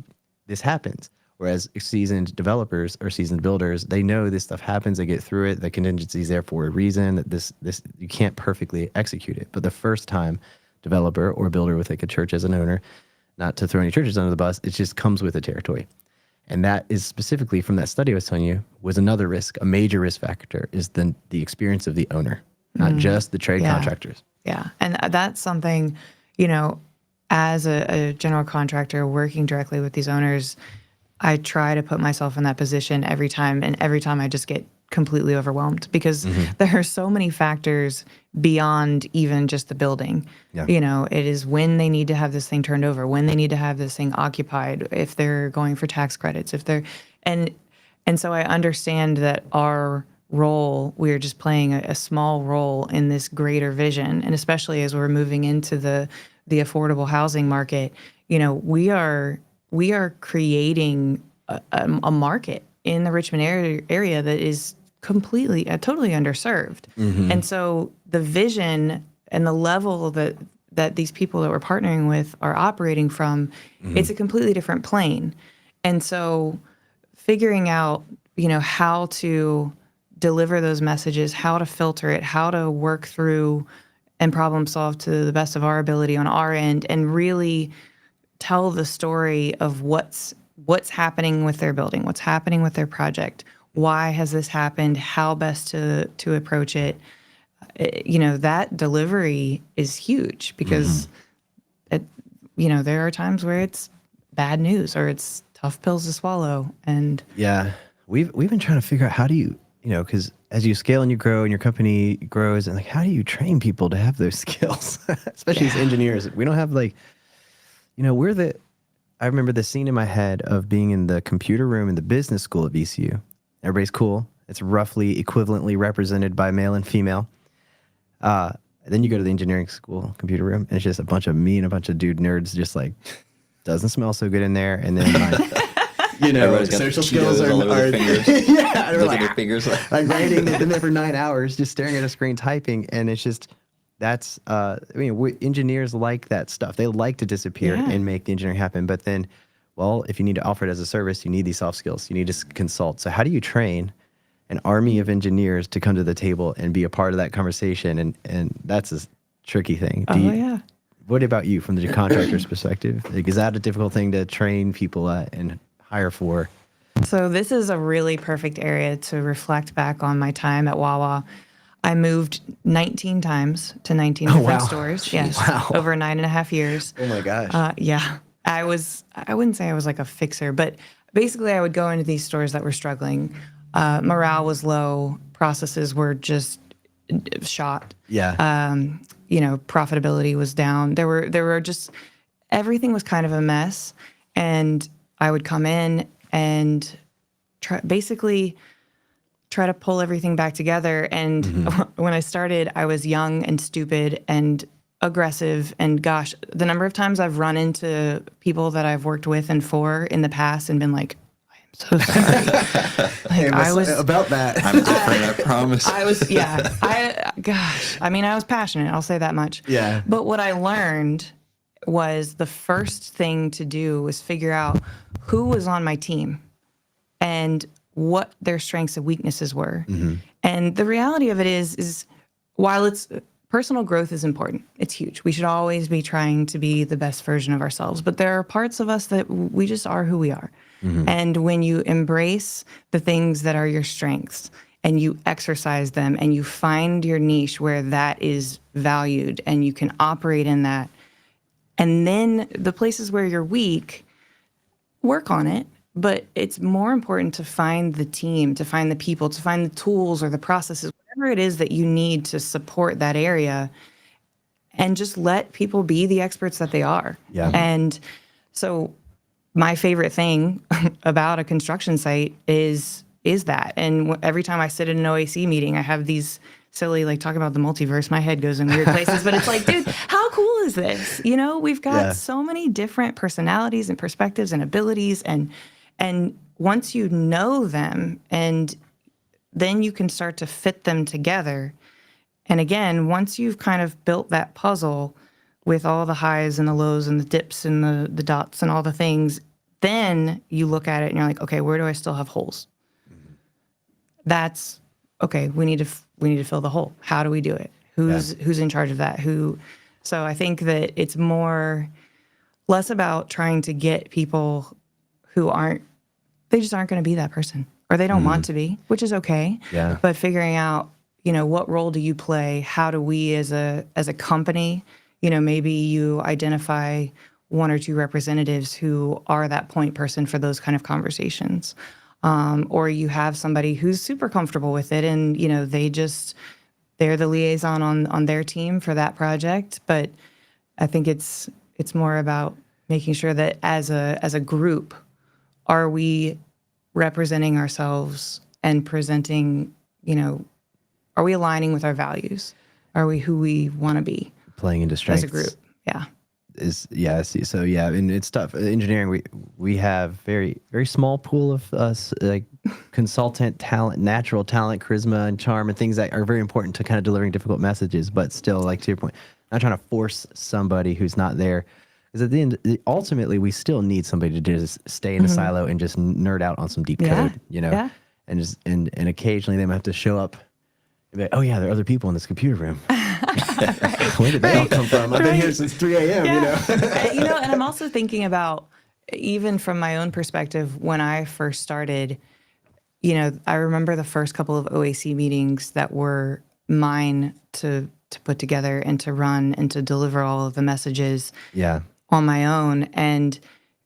S1: this happens. Whereas seasoned developers or seasoned builders, they know this stuff happens. They get through it. The contingency is there for a reason. That this you can't perfectly execute it. But the first time developer or builder with like a church as an owner, not to throw any churches under the bus, it just comes with the territory. And that is specifically from that study I was telling you, was another risk, a major risk factor is the experience of the owner, not just the trade contractors.
S3: Yeah. And that's something, you know, as a general contractor working directly with these owners, I try to put myself in that position every time. And every time I just get completely overwhelmed because there are so many factors beyond even just the building. Yeah. You know, it is when they need to have this thing turned over, when they need to have this thing occupied, if they're going for tax credits, if they're, and so I understand that our role, we're just playing a small role in this greater vision. And especially as we're moving into the affordable housing market, you know, we are creating a market in the Richmond area that is completely, totally underserved. And so the vision and the level that these people that we're partnering with are operating from, it's a completely different plane. And so figuring out, you know, how to deliver those messages, how to filter it, how to work through and problem solve to the best of our ability on our end, and really tell the story of what's happening with their building, what's happening with their project, why has this happened, how best to approach it. You know, that delivery is huge because, you know, there are times where it's bad news or it's tough pills to swallow. And
S1: yeah, we've been trying to figure out how do you know, because as you scale and you grow and your company grows, and like, how do you train people to have those skills, especially as engineers? We don't have like, you know, I remember the scene in my head of being in the computer room in the business school at VCU. Everybody's cool. It's roughly equivalently represented by male and female. Then you go to the engineering school computer room, and it's just a bunch of me and a bunch of dude nerds, just like, doesn't smell so good in there. And then you know, social skills are yeah,
S2: look at their fingers
S1: like writing. They've been there for 9 hours, just staring at a screen typing, and it's just that's. I mean, engineers like that stuff. They like to disappear and make the engineering happen. But then, well, if you need to offer it as a service, you need these soft skills. You need to consult. So how do you train an army of engineers to come to the table and be a part of that conversation? And that's a tricky thing. What about you from the contractor's perspective? Like, is that a difficult thing to train people at and hire for?
S3: So this is a really perfect area to reflect back on my time at Wawa. I moved 19 times to 19 different stores. Yes, over 9.5 years.
S1: Oh my gosh.
S3: Yeah. I wouldn't say I was like a fixer, but basically I would go into these stores that were struggling. Morale was low. Processes were just shot.
S1: Yeah.
S3: You know, profitability was down. There were just, everything was kind of a mess. And I would come in and basically try to pull everything back together. And when I started, I was young and stupid and aggressive. And gosh, the number of times I've run into people that I've worked with and for in the past and been like, I am so sorry. Like,
S1: hey, I was about that.
S2: I'm different, I promise.
S3: I was, yeah. I mean, I was passionate. I'll say that much.
S1: Yeah.
S3: But what I learned was the first thing to do was figure out who was on my team and what their strengths and weaknesses were. And the reality of it is while it's personal growth is important, it's huge. We should always be trying to be the best version of ourselves. But there are parts of us that we just are who we are. And when you embrace the things that are your strengths and you exercise them and you find your niche where that is valued and you can operate in that, and then the places where you're weak, work on it. But it's more important to find the team, to find the people, to find the tools or the processes, whatever it is that you need to support that area, and just let people be the experts that they are.
S1: Yeah.
S3: And so my favorite thing about a construction site is that. And every time I sit in an OAC meeting, I have these silly, like, talk about the multiverse. My head goes in weird places, but it's like, dude, how cool is this? You know, we've got so many different personalities and perspectives and abilities, and once you know them, and then you can start to fit them together. And again, once you've kind of built that puzzle with all the highs and the lows and the dips and the dots and all the things, then you look at it and you're like, okay, where do I still have holes? That's okay. We need to fill the hole. How do we do it? Who's in charge of that? So I think that it's less about trying to get people who they just aren't going to be that person, or they don't want to be, which is okay.
S1: Yeah.
S3: But figuring out, what role do you play? How do we as a company, maybe you identify one or two representatives who are that point person for those kind of conversations. Or you have somebody who's super comfortable with it and, they're the liaison on their team for that project. But I think it's more about making sure that as a group, are we representing ourselves and presenting, are we aligning with our values? Are we who we want to be?
S1: Playing into strengths.
S3: As a group, yeah.
S1: And it's tough. Engineering, we have very, very small pool of like consultant talent, natural talent, charisma and charm, and things that are very important to kind of delivering difficult messages. But still, like to your point, not trying to force somebody who's not there, because at the end, ultimately, we still need somebody to just stay in a silo and just nerd out on some deep code, and just and occasionally they might have to show up. And be like, oh yeah, there are other people in this computer room. Where did they all come from? I've been here since 3 a.m.,
S3: And I'm also thinking about, even from my own perspective, when I first started, I remember the first couple of OAC meetings that were mine to put together and to run and to deliver all of the messages on my own. And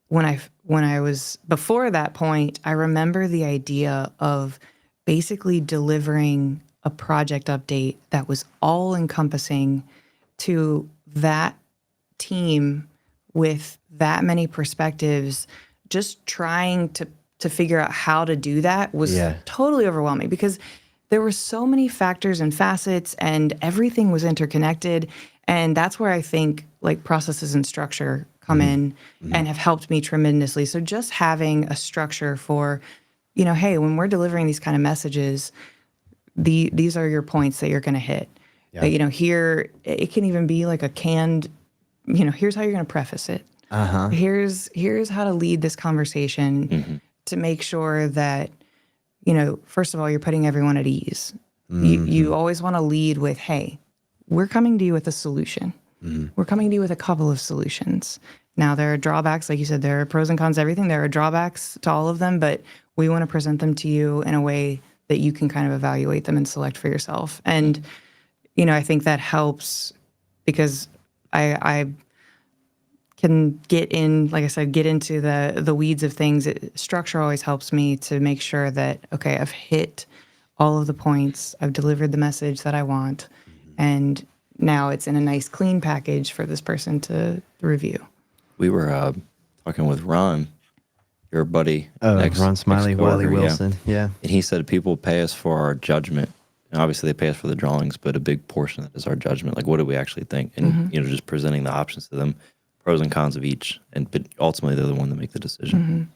S3: when I was before that point, I remember the idea of basically delivering a project update that was all encompassing to that team with that many perspectives. Just trying to figure out how to do that was totally overwhelming, because there were so many factors and facets and everything was interconnected. And that's where I think like processes and structure come in and have helped me tremendously. So just having a structure for, hey, when we're delivering these kind of messages, these are your points that you're going to hit. Here, it can even be like a canned, here's how you're going to preface it. Here's how to lead this conversation to make sure that, first of all, you're putting everyone at ease. You always want to lead with, hey, we're coming to you with a solution. We're coming to you with a couple of solutions. Now, there are drawbacks. Like you said, there are pros and cons to everything. There are drawbacks to all of them, but we want to present them to you in a way that you can kind of evaluate them and select for yourself. And, I think that helps, because I can get into the weeds of things. Structure always helps me to make sure that, okay, I've hit all of the points, I've delivered the message that I want, and now it's in a nice clean package for this person to review.
S2: We were talking with Ron, your buddy.
S1: Ron Smiley, Wiley Wilson. Yeah.
S2: And he said people pay us for our judgment. And obviously, they pay us for the drawings, but a big portion of it is our judgment. Like, what do we actually think? And, just presenting the options to them, pros and cons of each. But ultimately, they're the one that make the decision.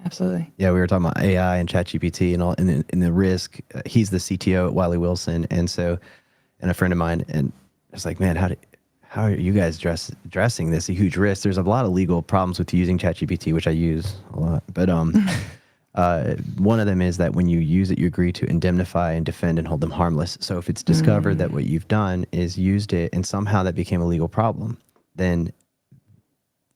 S3: Absolutely.
S1: Yeah, we were talking about AI and ChatGPT and all, and the risk. He's the CTO at Wiley Wilson. And a friend of mine, and I was like, man, how are you guys addressing this? A huge risk. There's a lot of legal problems with using ChatGPT, which I use a lot. But one of them is that when you use it, you agree to indemnify and defend and hold them harmless. So if it's discovered that what you've done is used it and somehow that became a legal problem, then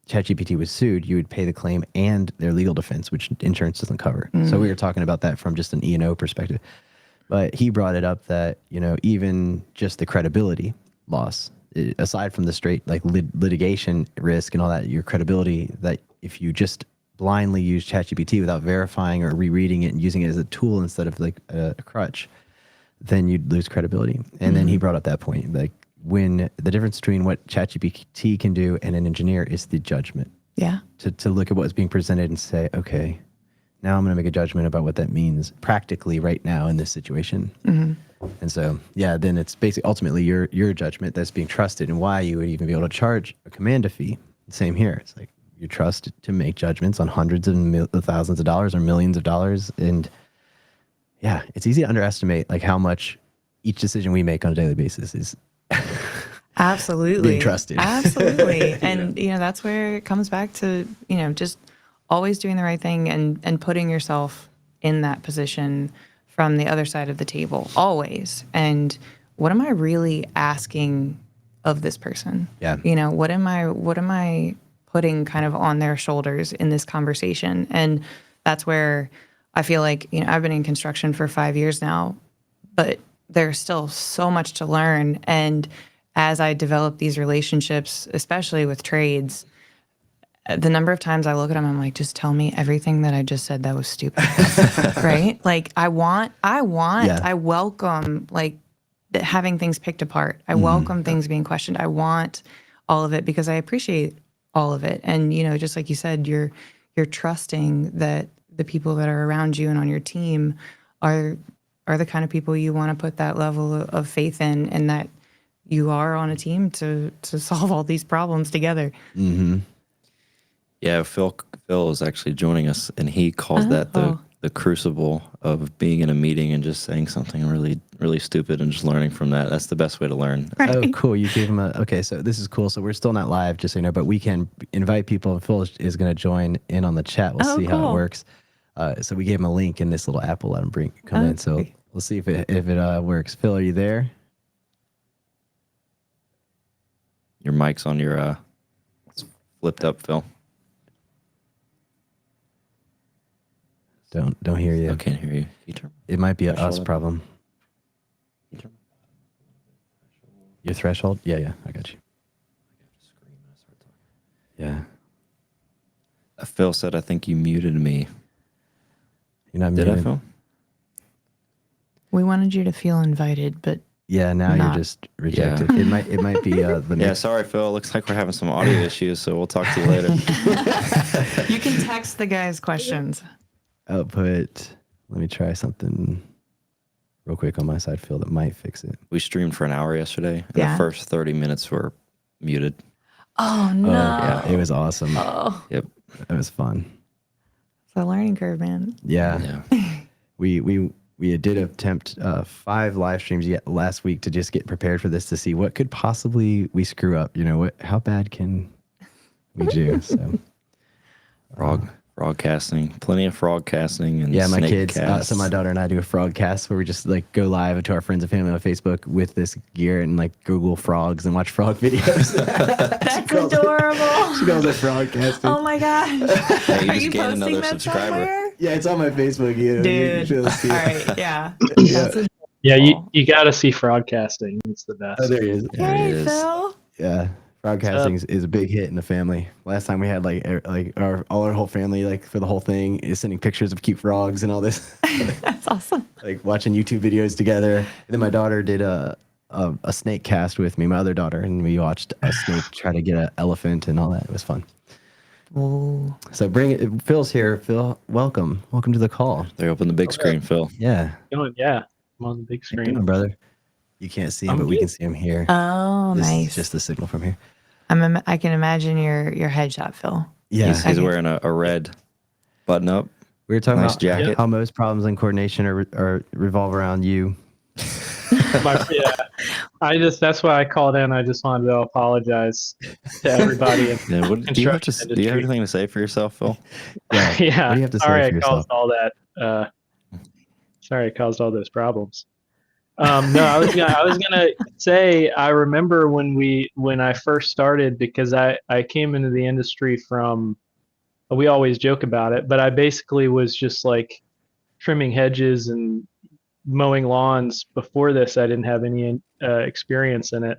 S1: ChatGPT was sued, you would pay the claim and their legal defense, which insurance doesn't cover. So we were talking about that from just an E&O perspective. But he brought it up that, even just the credibility loss, aside from the straight like litigation risk and all that, your credibility, that if you just blindly use ChatGPT without verifying or rereading it and using it as a tool instead of like a crutch, then you'd lose credibility. And then he brought up that point, like when the difference between what ChatGPT can do and an engineer is the judgment.
S3: Yeah.
S1: To look at what's being presented and say, okay, now I'm going to make a judgment about what that means practically right now in this situation. And so, yeah, then it's basically ultimately your judgment that's being trusted, and why you would even be able to charge a command fee. Same here. It's like you trust to make judgments on hundreds of thousands of dollars or millions of dollars. And yeah, it's easy to underestimate like how much each decision we make on a daily basis is
S3: absolutely
S1: being trusted.
S3: Absolutely. And, that's where it comes back to, just always doing the right thing and putting yourself in that position from the other side of the table, always. And what am I really asking of this person?
S1: Yeah.
S3: What am I putting kind of on their shoulders in this conversation? And that's where I feel like, I've been in construction for 5 years now, but there's still so much to learn. And as I develop these relationships, especially with trades, the number of times I look at them, I'm like, just tell me everything that I just said that was stupid, right? Like I welcome like having things picked apart. I welcome things being questioned. I want all of it because I appreciate all of it. And, just like you said, you're trusting that the people that are around you and on your team are the kind of people you want to put that level of faith in, and that you are on a team to solve all these problems together.
S2: Yeah, Phil is actually joining us, and he calls that the crucible of being in a meeting and just saying something really, really stupid and just learning from that. That's the best way to learn.
S3: Right.
S1: Oh, cool. You gave him okay, so this is cool. So we're still not live, just so you know, but we can invite people. Phil is going to join in on the chat. We'll see how it works. So we gave him a link in this little app. We'll let him come in. So we'll see if it works. Phil, are you there?
S2: Your mic's on your, it's flipped up, Phil.
S1: Don't hear you.
S2: I can't hear you.
S1: It might be us problem. Your threshold? Yeah, I got you. Yeah.
S2: Phil said, I think you muted me.
S1: You're not
S2: Did
S1: muted.
S2: I, Phil?
S3: We wanted you to feel invited, but
S1: yeah, now you're just rejected.
S2: Yeah.
S1: It might be the mix.
S2: Yeah, sorry, Phil. Looks like we're having some audio issues, so we'll talk to you later.
S3: you can text the guys questions.
S1: Output. Let me try something real quick on my side, Phil, that might fix it.
S2: We streamed for an hour yesterday, and the first 30 minutes were muted.
S3: Oh, no.
S1: Yeah, it was awesome.
S3: Oh.
S2: Yep.
S1: It was fun.
S3: It's a learning curve, man.
S1: Yeah. We did attempt 5 live streams yet last week to just get prepared for this, to see what could possibly we screw up. How bad can we do? So
S2: Frog casting, plenty of frog casting, and
S1: yeah, my
S2: snake
S1: kids.
S2: casts.
S1: So my daughter and I do a frog cast where we just like go live to our friends and family on Facebook with this gear and like Google frogs and watch frog videos.
S3: That's adorable.
S1: She calls it frog casting.
S3: Oh my gosh.
S2: Hey,
S3: Are you
S2: just gained
S3: posting
S2: another
S3: that
S2: subscriber.
S3: somewhere?
S1: Yeah, it's on my Facebook.
S3: Dude.
S1: You should see
S3: All
S1: it.
S3: right. Yeah. That's adorable.
S4: Yeah, you got to see frog casting. It's the best.
S1: Oh, there he is.
S2: There he
S3: Hey,
S2: is.
S3: Phil.
S1: Yeah. Frog casting is a big hit in the family. Last time we had our whole family, like for the whole thing, is sending pictures of cute frogs and all this.
S3: That's awesome.
S1: Like watching YouTube videos together. And then my daughter did a snake cast with me, my other daughter, and we watched a snake try to get an elephant and all that. It was fun.
S3: Ooh.
S1: So Phil's here. Phil, welcome to the call.
S2: They opened the big screen, Phil.
S1: Yeah.
S4: Yeah, I'm on the big
S1: How you
S4: screen.
S1: doing, brother? You can't see him,
S4: I'm
S1: but we
S4: good.
S1: can see him here.
S3: Oh,
S1: This
S3: nice.
S1: is just the signal from here.
S3: I can imagine your headshot, Phil.
S1: Yeah.
S2: He's wearing a red button up.
S1: We were talking
S2: Nice
S1: about
S2: jacket.
S1: how most problems in coordination are revolve around you.
S4: That's why I called in. I just wanted to apologize to everybody.
S2: Yeah, do you have
S4: Construction
S2: anything to say for yourself, Phil?
S1: Yeah.
S4: Yeah.
S1: What do you have to say
S4: Sorry,
S1: for
S4: I caused
S1: yourself?
S4: all that. Sorry, I caused all those problems. No, I was gonna say I remember when I first started, because I came into the industry from, we always joke about it, but I basically was just like trimming hedges and mowing lawns before this. I didn't have any experience in it.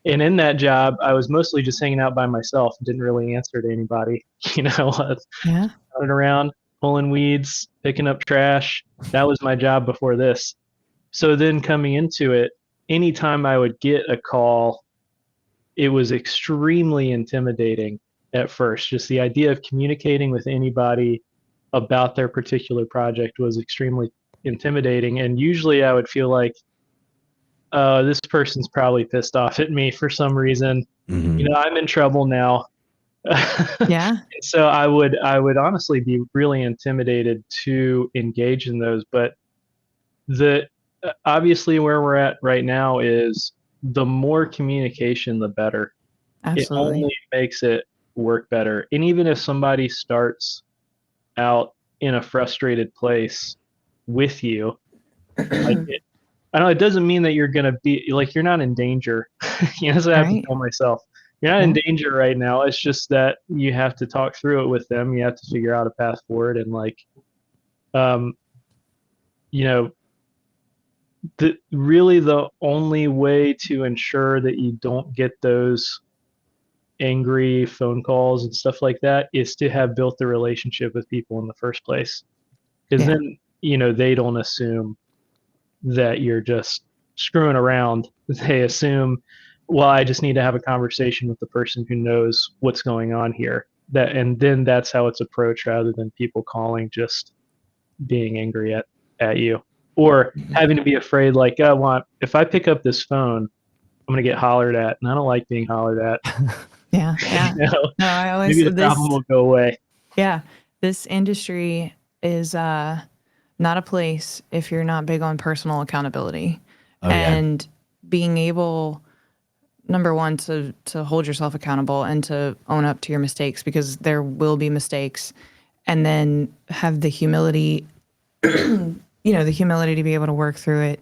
S4: And in that job, I was mostly just hanging out by myself, didn't really answer to anybody,
S3: Yeah.
S4: running around, pulling weeds, picking up trash. That was my job before this. So then coming into it, anytime I would get a call, it was extremely intimidating at first. Just the idea of communicating with anybody about their particular project was extremely intimidating. And usually I would feel like, this person's probably pissed off at me for some reason.
S1: Mm-hmm.
S4: I'm in trouble now.
S3: Yeah.
S4: So I would honestly be really intimidated to engage in those. But the obviously where we're at right now is the more communication, the better. It
S3: Absolutely.
S4: only makes it work better. And even if somebody starts out in a frustrated place with you, like I know it doesn't mean that you're gonna be like, you're not in danger. That's what I have to
S3: Right.
S4: tell myself. You're not in
S3: Yeah.
S4: danger right now. It's just that you have to talk through it with them. You have to figure out a path forward, and like, um, you know, really the only way to ensure that you don't get those angry phone calls and stuff like that is to have built the relationship with people in the first place. Because
S3: Yeah.
S4: then, they don't assume that you're just screwing around. They assume, well, I just need to have a conversation with the person who knows what's going on here. And then that's how it's approached, rather than people calling just being angry at you, or having to be afraid, like, oh, well, if I pick up this phone, I'm gonna get hollered at, and I don't like being hollered at.
S3: Yeah. Yeah.
S4: you know,
S3: No, I always
S4: Maybe the problem will go away.
S3: yeah, this industry is not a place if you're not big on personal accountability
S1: Oh yeah.
S3: and being able, number one, to hold yourself accountable and to own up to your mistakes, because there will be mistakes, and then have the humility, the humility to be able to work through it.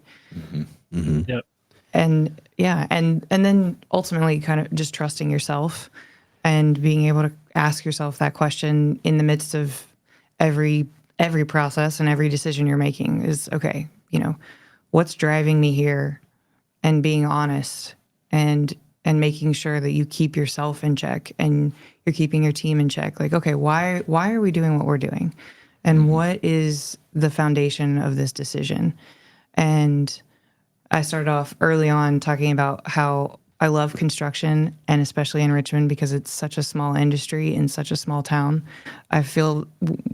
S1: Mm-hmm.
S4: Yep.
S3: And yeah, and then ultimately kind of just trusting yourself and being able to ask yourself that question in the midst of every process and every decision you're making is, okay, what's driving me here, and being honest and making sure that you keep yourself in check and you're keeping your team in check. Like, okay, why are we doing what we're doing? And what is the foundation of this decision? And I started off early on talking about how I love construction, and especially in Richmond, because it's such a small industry in such a small town. I feel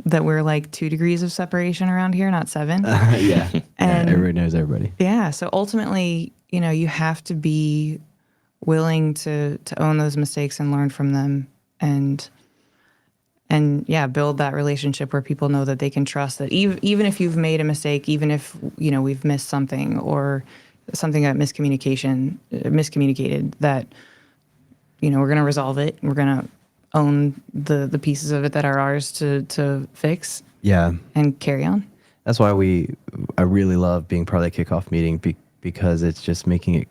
S3: that we're like 2 degrees of separation around here, not 7.
S1: Yeah.
S3: And
S1: everybody knows everybody.
S3: yeah, so ultimately, you have to be willing to own those mistakes and learn from them, and yeah, build that relationship where people know that they can trust that even if you've made a mistake, even if we've missed something or something that miscommunicated, that we're going to resolve it. We're going to own the pieces of it that are ours to fix.
S1: Yeah.
S3: And carry on.
S1: That's why I really love being part of that kickoff meeting, because it's just making it,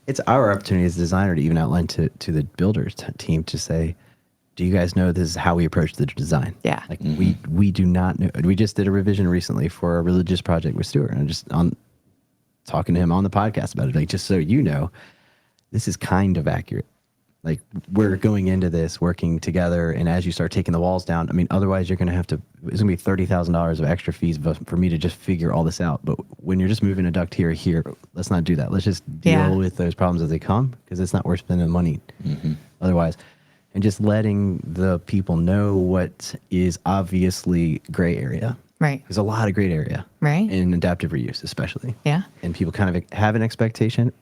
S1: it's our opportunity as a designer to even outline to the builders team to say, do you guys know this is how we approach the design?
S3: Yeah.
S1: Like we do not know. We just did a revision recently for a religious project with Stuart, and just talking to him on the podcast about it, like, just so you know, this is kind of accurate. Like, we're going into this working together, and as you start taking the walls down, I mean, otherwise you're going to have to, it's going to be $30,000 of extra fees for me to just figure all this out. But when you're just moving a duct here, let's not do that. Let's just deal with those problems as they come, because it's not worth spending the money otherwise. And just letting the people know what is obviously gray area.
S3: Right.
S1: There's a lot of great area.
S3: Right.
S1: In adaptive reuse, especially.
S3: Yeah.
S1: And people kind of have an expectation,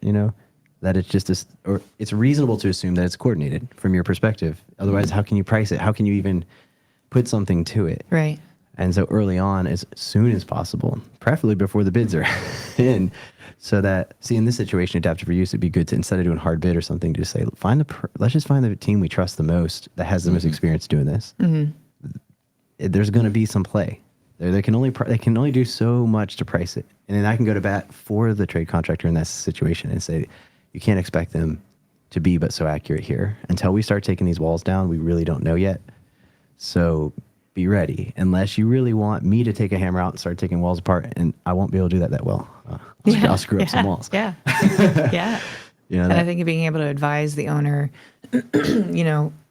S1: that it's just or it's reasonable to assume that it's coordinated from your perspective. Otherwise, how can you price it? How can you even put something to it?
S3: Right.
S1: And so early on, as soon as possible, preferably before the bids are in, so that, in this situation, adaptive reuse, it'd be good to, instead of doing hard bid or something, to say, let's just find the team we trust the most, that has the most experience doing this. There's going to be some play. They can only do so much to price it, and then I can go to bat for the trade contractor in that situation and say, you can't expect them to be but so accurate here. Until we start taking these walls down, we really don't know yet. So be ready, unless you really want me to take a hammer out and start taking walls apart, and I won't be able to do that well. I'll screw up some walls.
S3: Yeah. Yeah.
S1: And
S3: I think being able to advise the owner,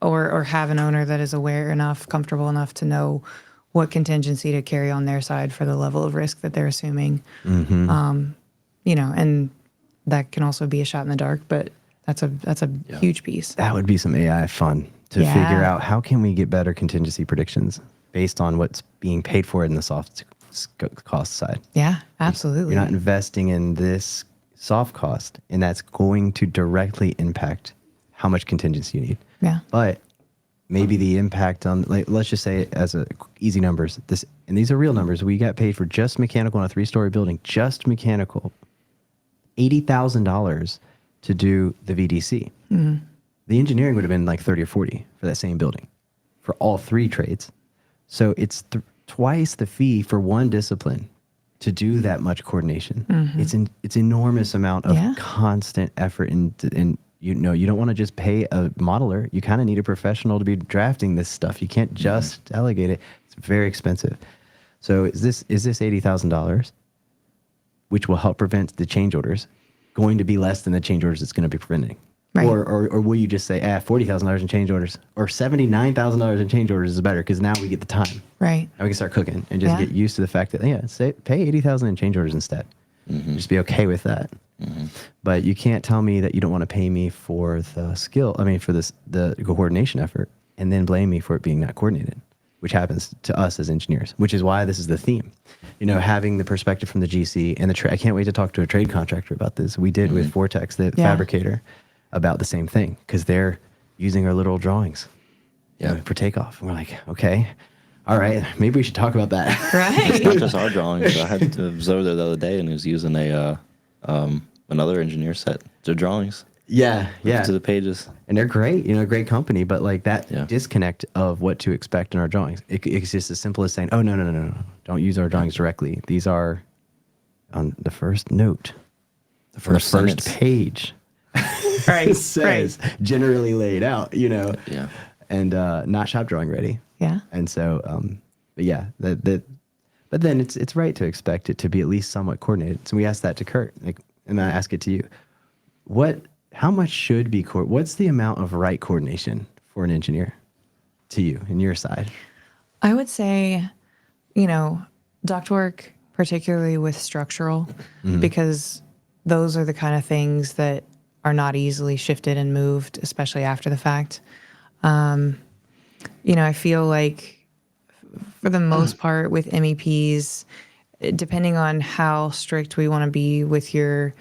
S3: or have an owner that is aware enough, comfortable enough to know what contingency to carry on their side for the level of risk that they're assuming. And that can also be a shot in the dark, but that's a huge piece.
S1: That would be some AI fun to figure out how can we get better contingency predictions based on what's being paid for in the soft cost side.
S3: Yeah, absolutely.
S1: You're not investing in this soft cost, and that's going to directly impact how much contingency you need.
S3: Yeah.
S1: But maybe the impact on, like, let's just say it as easy numbers. And these are real numbers. We got paid for just mechanical in a 3-story building, just mechanical, $80,000 to do the VDC. Mm-hmm. The engineering would have been like 30 or 40 for that same building for all 3 trades. So it's twice the fee for one discipline to do that much coordination. Mm-hmm. It's enormous amount of constant effort, and you don't want to just pay a modeler. You kind of need a professional to be drafting this stuff. You can't just delegate it. It's very expensive. So is this $80,000, which will help prevent the change orders, going to be less than the change orders it's going to be preventing? Right. Or will you just say, $40,000 in change orders or $79,000 in change orders is better because now we get the time.
S3: Right.
S1: Now we can start cooking and just get used to the fact that, pay $80,000 in change orders instead. Mm-hmm. Just be okay with that. Mm-hmm. But you can't tell me that you don't want to pay me for the skill, for the coordination effort, and then blame me for it being not coordinated, which happens to us as engineers, which is why this is the theme. Having the perspective from the GC and I can't wait to talk to a trade contractor about this. We did with Vortex, the fabricator, about the same thing, because they're using our little drawings for takeoff. And we're like, okay, all right, maybe we should talk about that.
S3: Right.
S2: It's not just our drawings. I had to observe there the other day, and he was using another engineer set their drawings.
S1: Yeah.
S2: To the pages.
S1: And they're great, great company, but like that disconnect of what to expect in our drawings. It's just as simple as saying, oh, no. Don't use our drawings directly. These are on the first note, the first page.
S3: Right.
S1: It says generally laid out,
S2: Yeah.
S1: and not shop drawing ready.
S3: Yeah.
S1: And so, but then it's right to expect it to be at least somewhat coordinated. So we asked that to Kurt, and I ask it to you. How much should be what's the amount of right coordination for an engineer to you and your side?
S3: I would say, ductwork, particularly with structural, because those are the kind of things that are not easily shifted and moved, especially after the fact. I feel like for the most part with MEPs, depending on how strict we want to be with your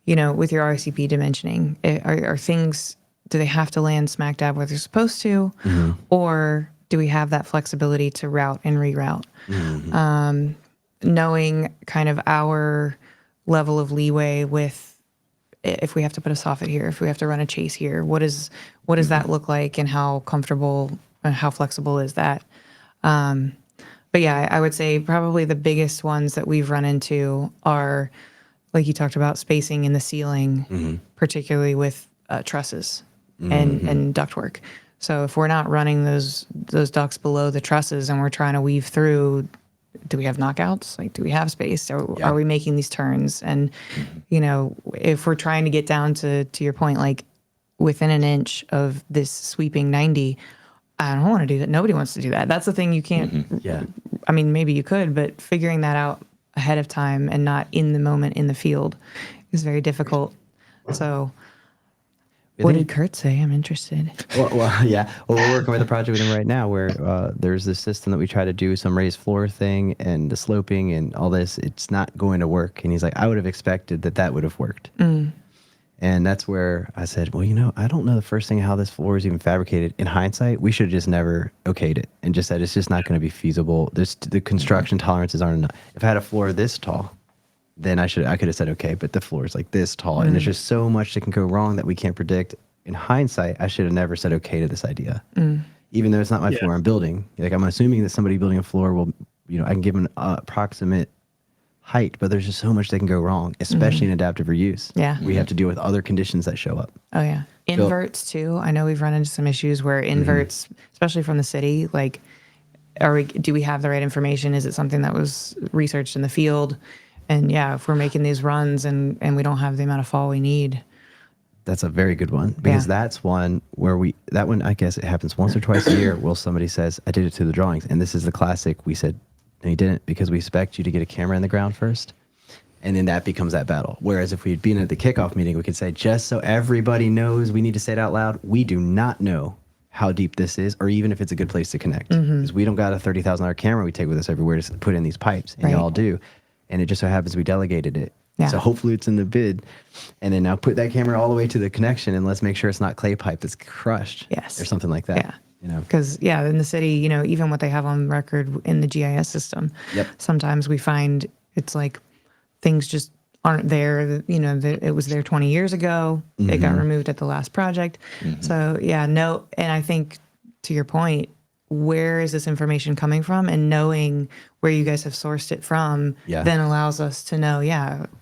S3: RCP dimensioning, are things, do they have to land smack dab where they're supposed to, or do we have that flexibility to route and reroute? Knowing kind of our level of leeway with, if we have to put a soffit here, if we have to run a chase here, what does that look like, and how comfortable and how flexible is that? But yeah, I would say probably the biggest ones that we've run into are, like you talked about, spacing in the ceiling, particularly with trusses and ductwork. So if we're not running those ducts below the trusses and we're trying to weave through, do we have knockouts? Like, do we have space? Are we making these turns? And, if we're trying to get down to your point, like within an inch of this sweeping 90, I don't want to do that. Nobody wants to do that. That's the thing you can't. Maybe you could, but figuring that out ahead of time and not in the moment in the field is very difficult. So what did Kurt say? I'm interested.
S1: Well, yeah. Well, we're working with a project with him right now where there's this system that we try to do some raised floor thing and the sloping and all this. It's not going to work. And he's like, I would have expected that would have worked. And that's where I said, well, I don't know the first thing how this floor is even fabricated. In hindsight, we should have just never okayed it and just said it's just not going to be feasible. The construction tolerances aren't enough. If I had a floor this tall, then I could have said, okay, but the floor is like this tall, and there's just so much that can go wrong that we can't predict. In hindsight, I should have never said okay to this idea, even though it's not my floor I'm building. Like, I'm assuming that somebody building a floor will I can give an approximate height, but there's just so much that can go wrong, especially in adaptive reuse.
S3: Yeah.
S1: We have to deal with other conditions that show up.
S3: Oh yeah. Inverts too. I know we've run into some issues where inverts, especially from the city, like, do we have the right information? Is it something that was researched in the field? And yeah, if we're making these runs and we don't have the amount of fall we need.
S1: That's a very good one, because that's one where that one, I guess it happens once or twice a year where somebody says, I did it to the drawings. And this is the classic. We said, no, you didn't, because we expect you to get a camera in the ground first. And then that becomes that battle. Whereas if we had been at the kickoff meeting, we could say, just so everybody knows, we need to say it out loud. We do not know how deep this is, or even if it's a good place to connect. Because we don't got a $30,000 camera we take with us everywhere to put in these pipes, and y'all do. And it just so happens we delegated it. Yeah. So hopefully it's in the bid. And then now put that camera all the way to the connection, and let's make sure it's not clay pipe that's crushed.
S3: Yes.
S1: Or something like that.
S3: Yeah. Because in the city, even what they have on record in the GIS system, sometimes we find it's like things just aren't there. It was there 20 years ago. It got removed at the last project. So no. And I think to your point, where is this information coming from, and knowing where you guys have sourced it from then allows us to know,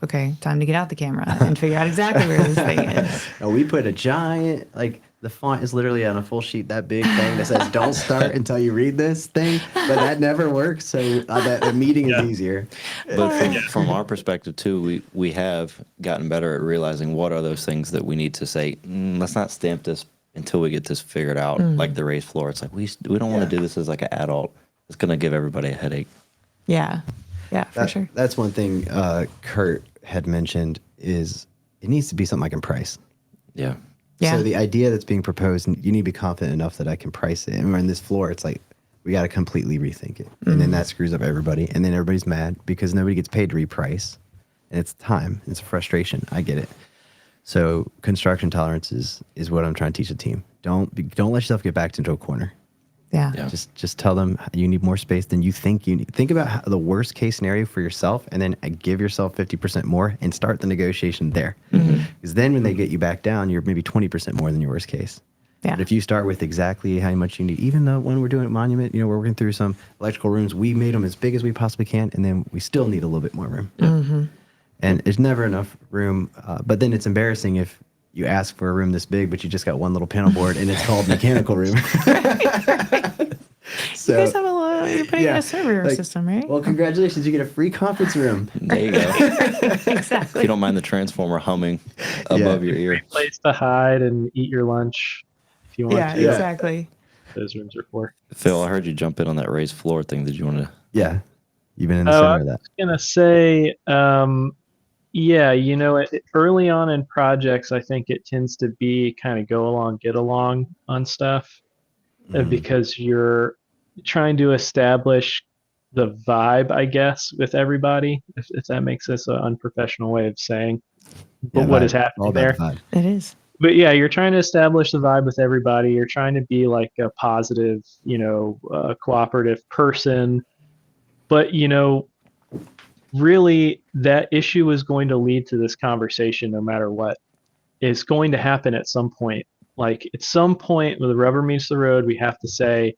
S3: okay, time to get out the camera and figure out exactly where this thing is.
S1: We put a giant, the font is literally on a full sheet, that big thing that says, don't start until you read this thing. But that never works. So that meeting is easier.
S2: But from our perspective, too, we have gotten better at realizing what are those things that we need to say, let's not stamp this until we get this figured out, like the raised floor. It's like, we don't want to do this as like an adult. It's going to give everybody a headache.
S3: Yeah. Yeah, for sure.
S1: That's one thing Kurt had mentioned, is it needs to be something I can price.
S2: Yeah.
S1: So the idea that's being proposed, you need to be confident enough that I can price it. And we're in this floor, it's like, we got to completely rethink it. And then that screws up everybody. And then everybody's mad because nobody gets paid to reprice. And it's time. It's a frustration. I get it. So construction tolerance is what I'm trying to teach the team. Don't let yourself get backed into a corner.
S3: Yeah.
S1: Just tell them you need more space than you think you need. Think about the worst case scenario for yourself, and then give yourself 50% more and start the negotiation there. Because then when they get you back down, you're maybe 20% more than your worst case. Yeah. But if you start with exactly how much you need, even though when we're doing at Monument, we're working through some electrical rooms, we made them as big as we possibly can, and then we still need a little bit more room. And there's never enough room. But then it's embarrassing if you ask for a room this big, but you just got one little panel board and it's called mechanical room.
S3: So, you guys have you're putting in a server system, right?
S1: Well, congratulations. You get a free conference room.
S2: There you go.
S3: Exactly.
S2: If you don't mind the transformer humming above your ear.
S4: Place to hide and eat your lunch if you want to.
S3: Yeah, exactly.
S4: Those rooms are for.
S2: Phil, I heard you jump in on that raised floor thing. Did you want to?
S1: Yeah. You've been in the center of that.
S4: I was going to say, early on in projects, I think it tends to be kind of go along, get along on stuff because you're trying to establish the vibe, I guess, with everybody, if that makes this an unprofessional way of saying what is happening there.
S3: It is.
S4: But yeah, you're trying to establish the vibe with everybody. You're trying to be like a positive, cooperative person. But, really, that issue is going to lead to this conversation no matter what. It's going to happen at some point. Like, at some point when the rubber meets the road, we have to say,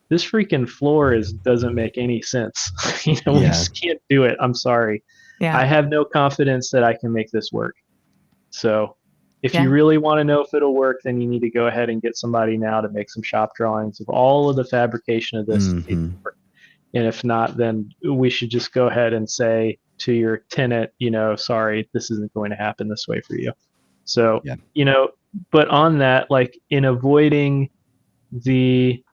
S4: this freaking floor doesn't make any sense. We just can't do it. I'm sorry. Yeah. I have no confidence that I can make this work. So if you really want to know if it'll work, then you need to go ahead and get somebody now to make some shop drawings of all of the fabrication of this. And if not, then we should just go ahead and say to your tenant, sorry, this isn't going to happen this way for you. So, but on that, like in avoiding the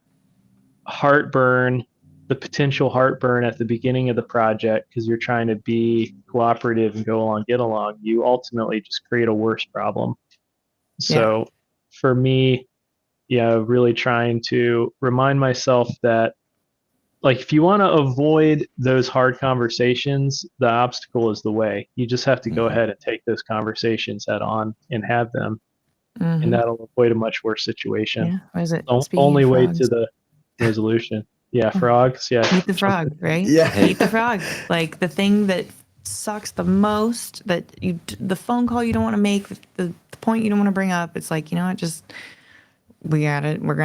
S4: potential heartburn at the beginning of the project, because you're trying to be cooperative and go along, get along, you ultimately just create a worse problem. So for me, really trying to remind myself that, like, if you want to avoid those hard conversations, the obstacle is the way. You just have to go ahead and take those conversations head on and have them. And that'll avoid a much worse situation.
S3: Yeah. What is it?
S4: Only way to the resolution. Yeah, frogs. Yeah.
S3: Eat the frog, right?
S1: Yeah.
S3: Eat the frog. Like the thing that sucks the most, the phone call you don't want to make, the point you don't want to bring up. It's like, we're going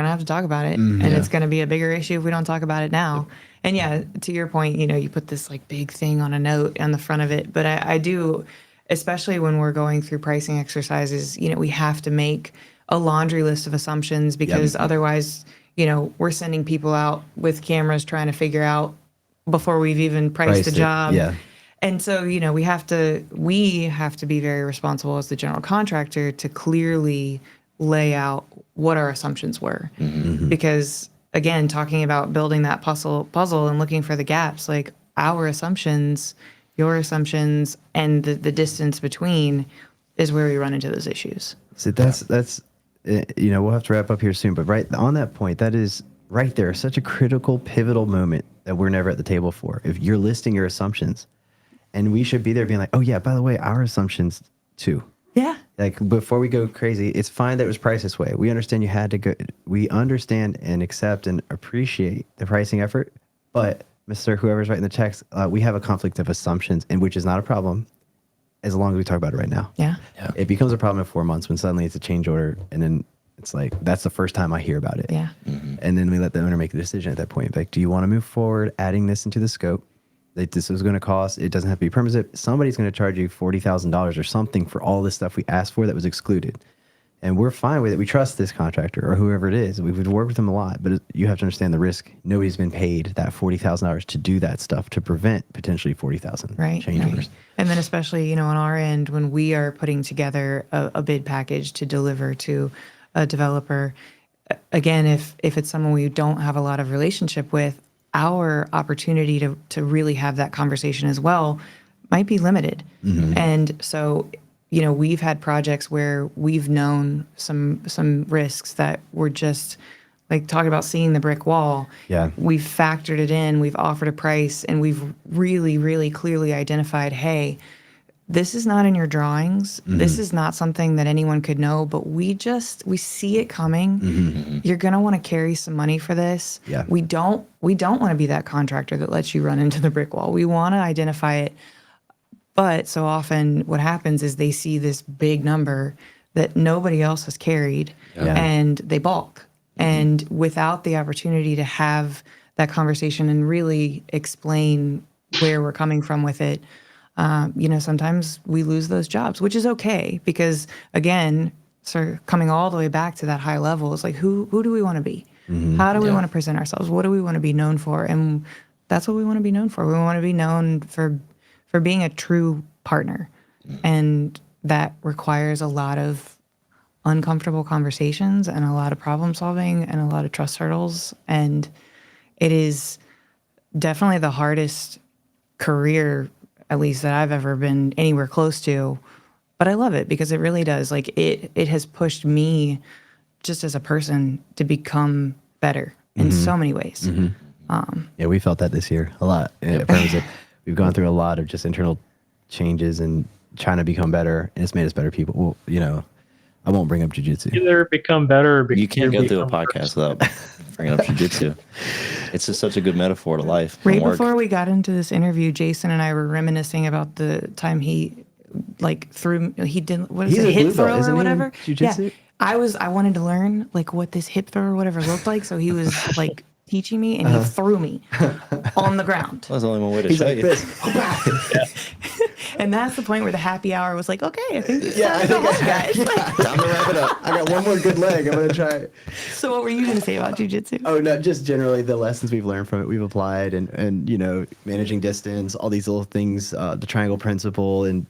S3: to have to talk about it. And it's going to be a bigger issue if we don't talk about it now. And yeah, to your point, you put this like big thing on a note on the front of it, but I do, especially when we're going through pricing exercises, we have to make a laundry list of assumptions because otherwise, we're sending people out with cameras trying to figure out before we've even priced the job.
S1: Yeah.
S3: And so, we have to be very responsible as the general contractor to clearly lay out what our assumptions were. Because again, talking about building that puzzle and looking for the gaps, like our assumptions, your assumptions, and the distance between is where we run into those issues.
S1: So that's we'll have to wrap up here soon, but right on that point, that is right there, such a critical, pivotal moment that we're never at the table for. If you're listing your assumptions, and we should be there being like, oh yeah, by the way, our assumptions too.
S3: Yeah.
S1: Like before we go crazy, it's fine that it was priced this way. We understand you had to go. We understand and accept and appreciate the pricing effort. But Mr. Whoever's writing the checks, we have a conflict of assumptions, and which is not a problem as long as we talk about it right now.
S3: Yeah.
S1: It becomes a problem in 4 months when suddenly it's a change order, and then it's like that's the first time I hear about it.
S3: Yeah.
S1: And then we let the owner make the decision at that point. Like, do you want to move forward, adding this into the scope? Like, this is going to cost. It doesn't have to be permanent. Somebody's going to charge you $40,000 or something for all this stuff we asked for that was excluded, and we're fine with it. We trust this contractor or whoever it is. We've worked with them a lot, but you have to understand the risk. Nobody's been paid that $40,000 to do that stuff to prevent potentially 40,000 change orders.
S3: And then especially, on our end, when we are putting together a bid package to deliver to a developer, again, if it's someone we don't have a lot of relationship with, our opportunity to really have that conversation as well might be limited. And so, we've had projects where we've known some risks that were just like talking about seeing the brick wall.
S1: Yeah.
S3: We've factored it in, we've offered a price, and we've really, really clearly identified, hey, this is not in your drawings. This is not something that anyone could know, but we see it coming. You're going to want to carry some money for this.
S1: Yeah.
S3: We don't want to be that contractor that lets you run into the brick wall. We want to identify it. But so often what happens is they see this big number that nobody else has carried and they balk. And without the opportunity to have that conversation and really explain where we're coming from with it, sometimes we lose those jobs, which is okay because, again, sort of coming all the way back to that high level, it's like, who do we want to be? How do we want to present ourselves? What do we want to be known for? And that's what we want to be known for. We want to be known for being a true partner. And that requires a lot of uncomfortable conversations and a lot of problem solving and a lot of trust hurdles. And it is definitely the hardest career, at least that I've ever been anywhere close to. But I love it because it really does. Like it has pushed me just as a person to become better in so many ways.
S1: Yeah, we felt that this year a lot. We've gone through a lot of just internal changes and trying to become better, and it's made us better people. Well, I won't bring up jiu-jitsu.
S4: Either become better or
S2: you can't go through a podcast without bringing up jiu-jitsu. It's just such a good metaphor to life.
S3: Right before we got into this interview, Jason and I were reminiscing about the time he did what is it, hip throw or whatever.
S1: Jiu-jitsu?
S3: Yeah, I wanted to learn like what this hip throw or whatever looked like, so he was like teaching me, and he threw me on the ground.
S2: That's the only one way to show you.
S3: And that's the point where the happy hour was like, okay, I think this sounds good, guys.
S1: Time to wrap it up. I got one more good leg. I'm going to try it.
S3: So what were you going to say about jiu-jitsu?
S1: Oh, no, just generally the lessons we've learned from it. We've applied and managing distance, all these little things, the triangle principle and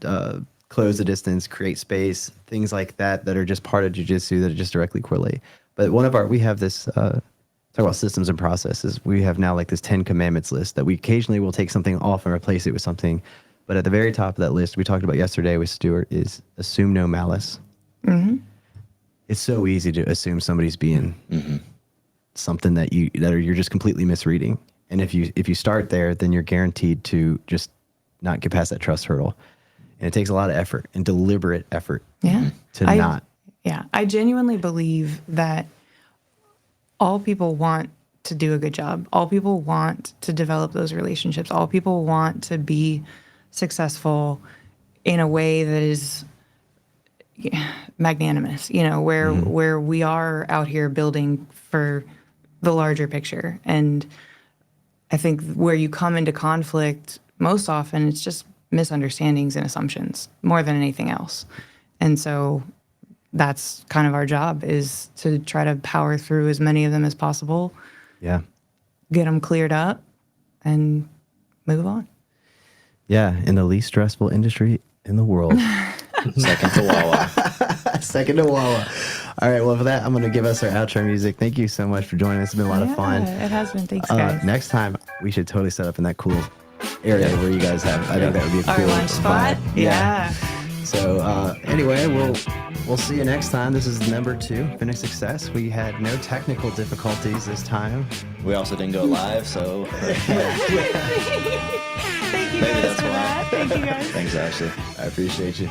S1: close the distance, create space, things like that are just part of jiu-jitsu that just directly correlate. But we have this, talk about systems and processes. We have now like this 10 commandments list that we occasionally will take something off and replace it with something. But at the very top of that list, we talked about yesterday with Stuart, is assume no malice. It's so easy to assume somebody's being something that you're just completely misreading. And if you start there, then you're guaranteed to just not get past that trust hurdle. And it takes a lot of effort and deliberate effort not.
S3: Yeah, I genuinely believe that all people want to do a good job. All people want to develop those relationships. All people want to be successful in a way that is magnanimous, where we are out here building for the larger picture. And I think where you come into conflict most often, it's just misunderstandings and assumptions more than anything else. And so that's kind of our job, is to try to power through as many of them as possible.
S1: Yeah.
S3: Get them cleared up and move on.
S1: Yeah. In the least stressful industry in the world.
S2: Second to Wawa.
S1: Second to Wawa. All right. Well, for that, I'm going to give us our outro music. Thank you so much for joining us. It's been a lot of fun.
S3: It has been. Thanks, guys.
S1: Next time, we should totally set up in that cool area where you guys have. I think that would be a cool
S3: Our lunch spot.
S1: vibe.
S3: Yeah.
S1: So anyway, we'll see you next time. This is number 2, Finished Success. We had no technical difficulties this time.
S2: We also didn't go live, so
S3: Thank you
S2: maybe
S3: guys
S2: that's
S3: for
S2: why.
S3: that. Thank you guys.
S2: Thanks, Ashley.
S1: I appreciate you.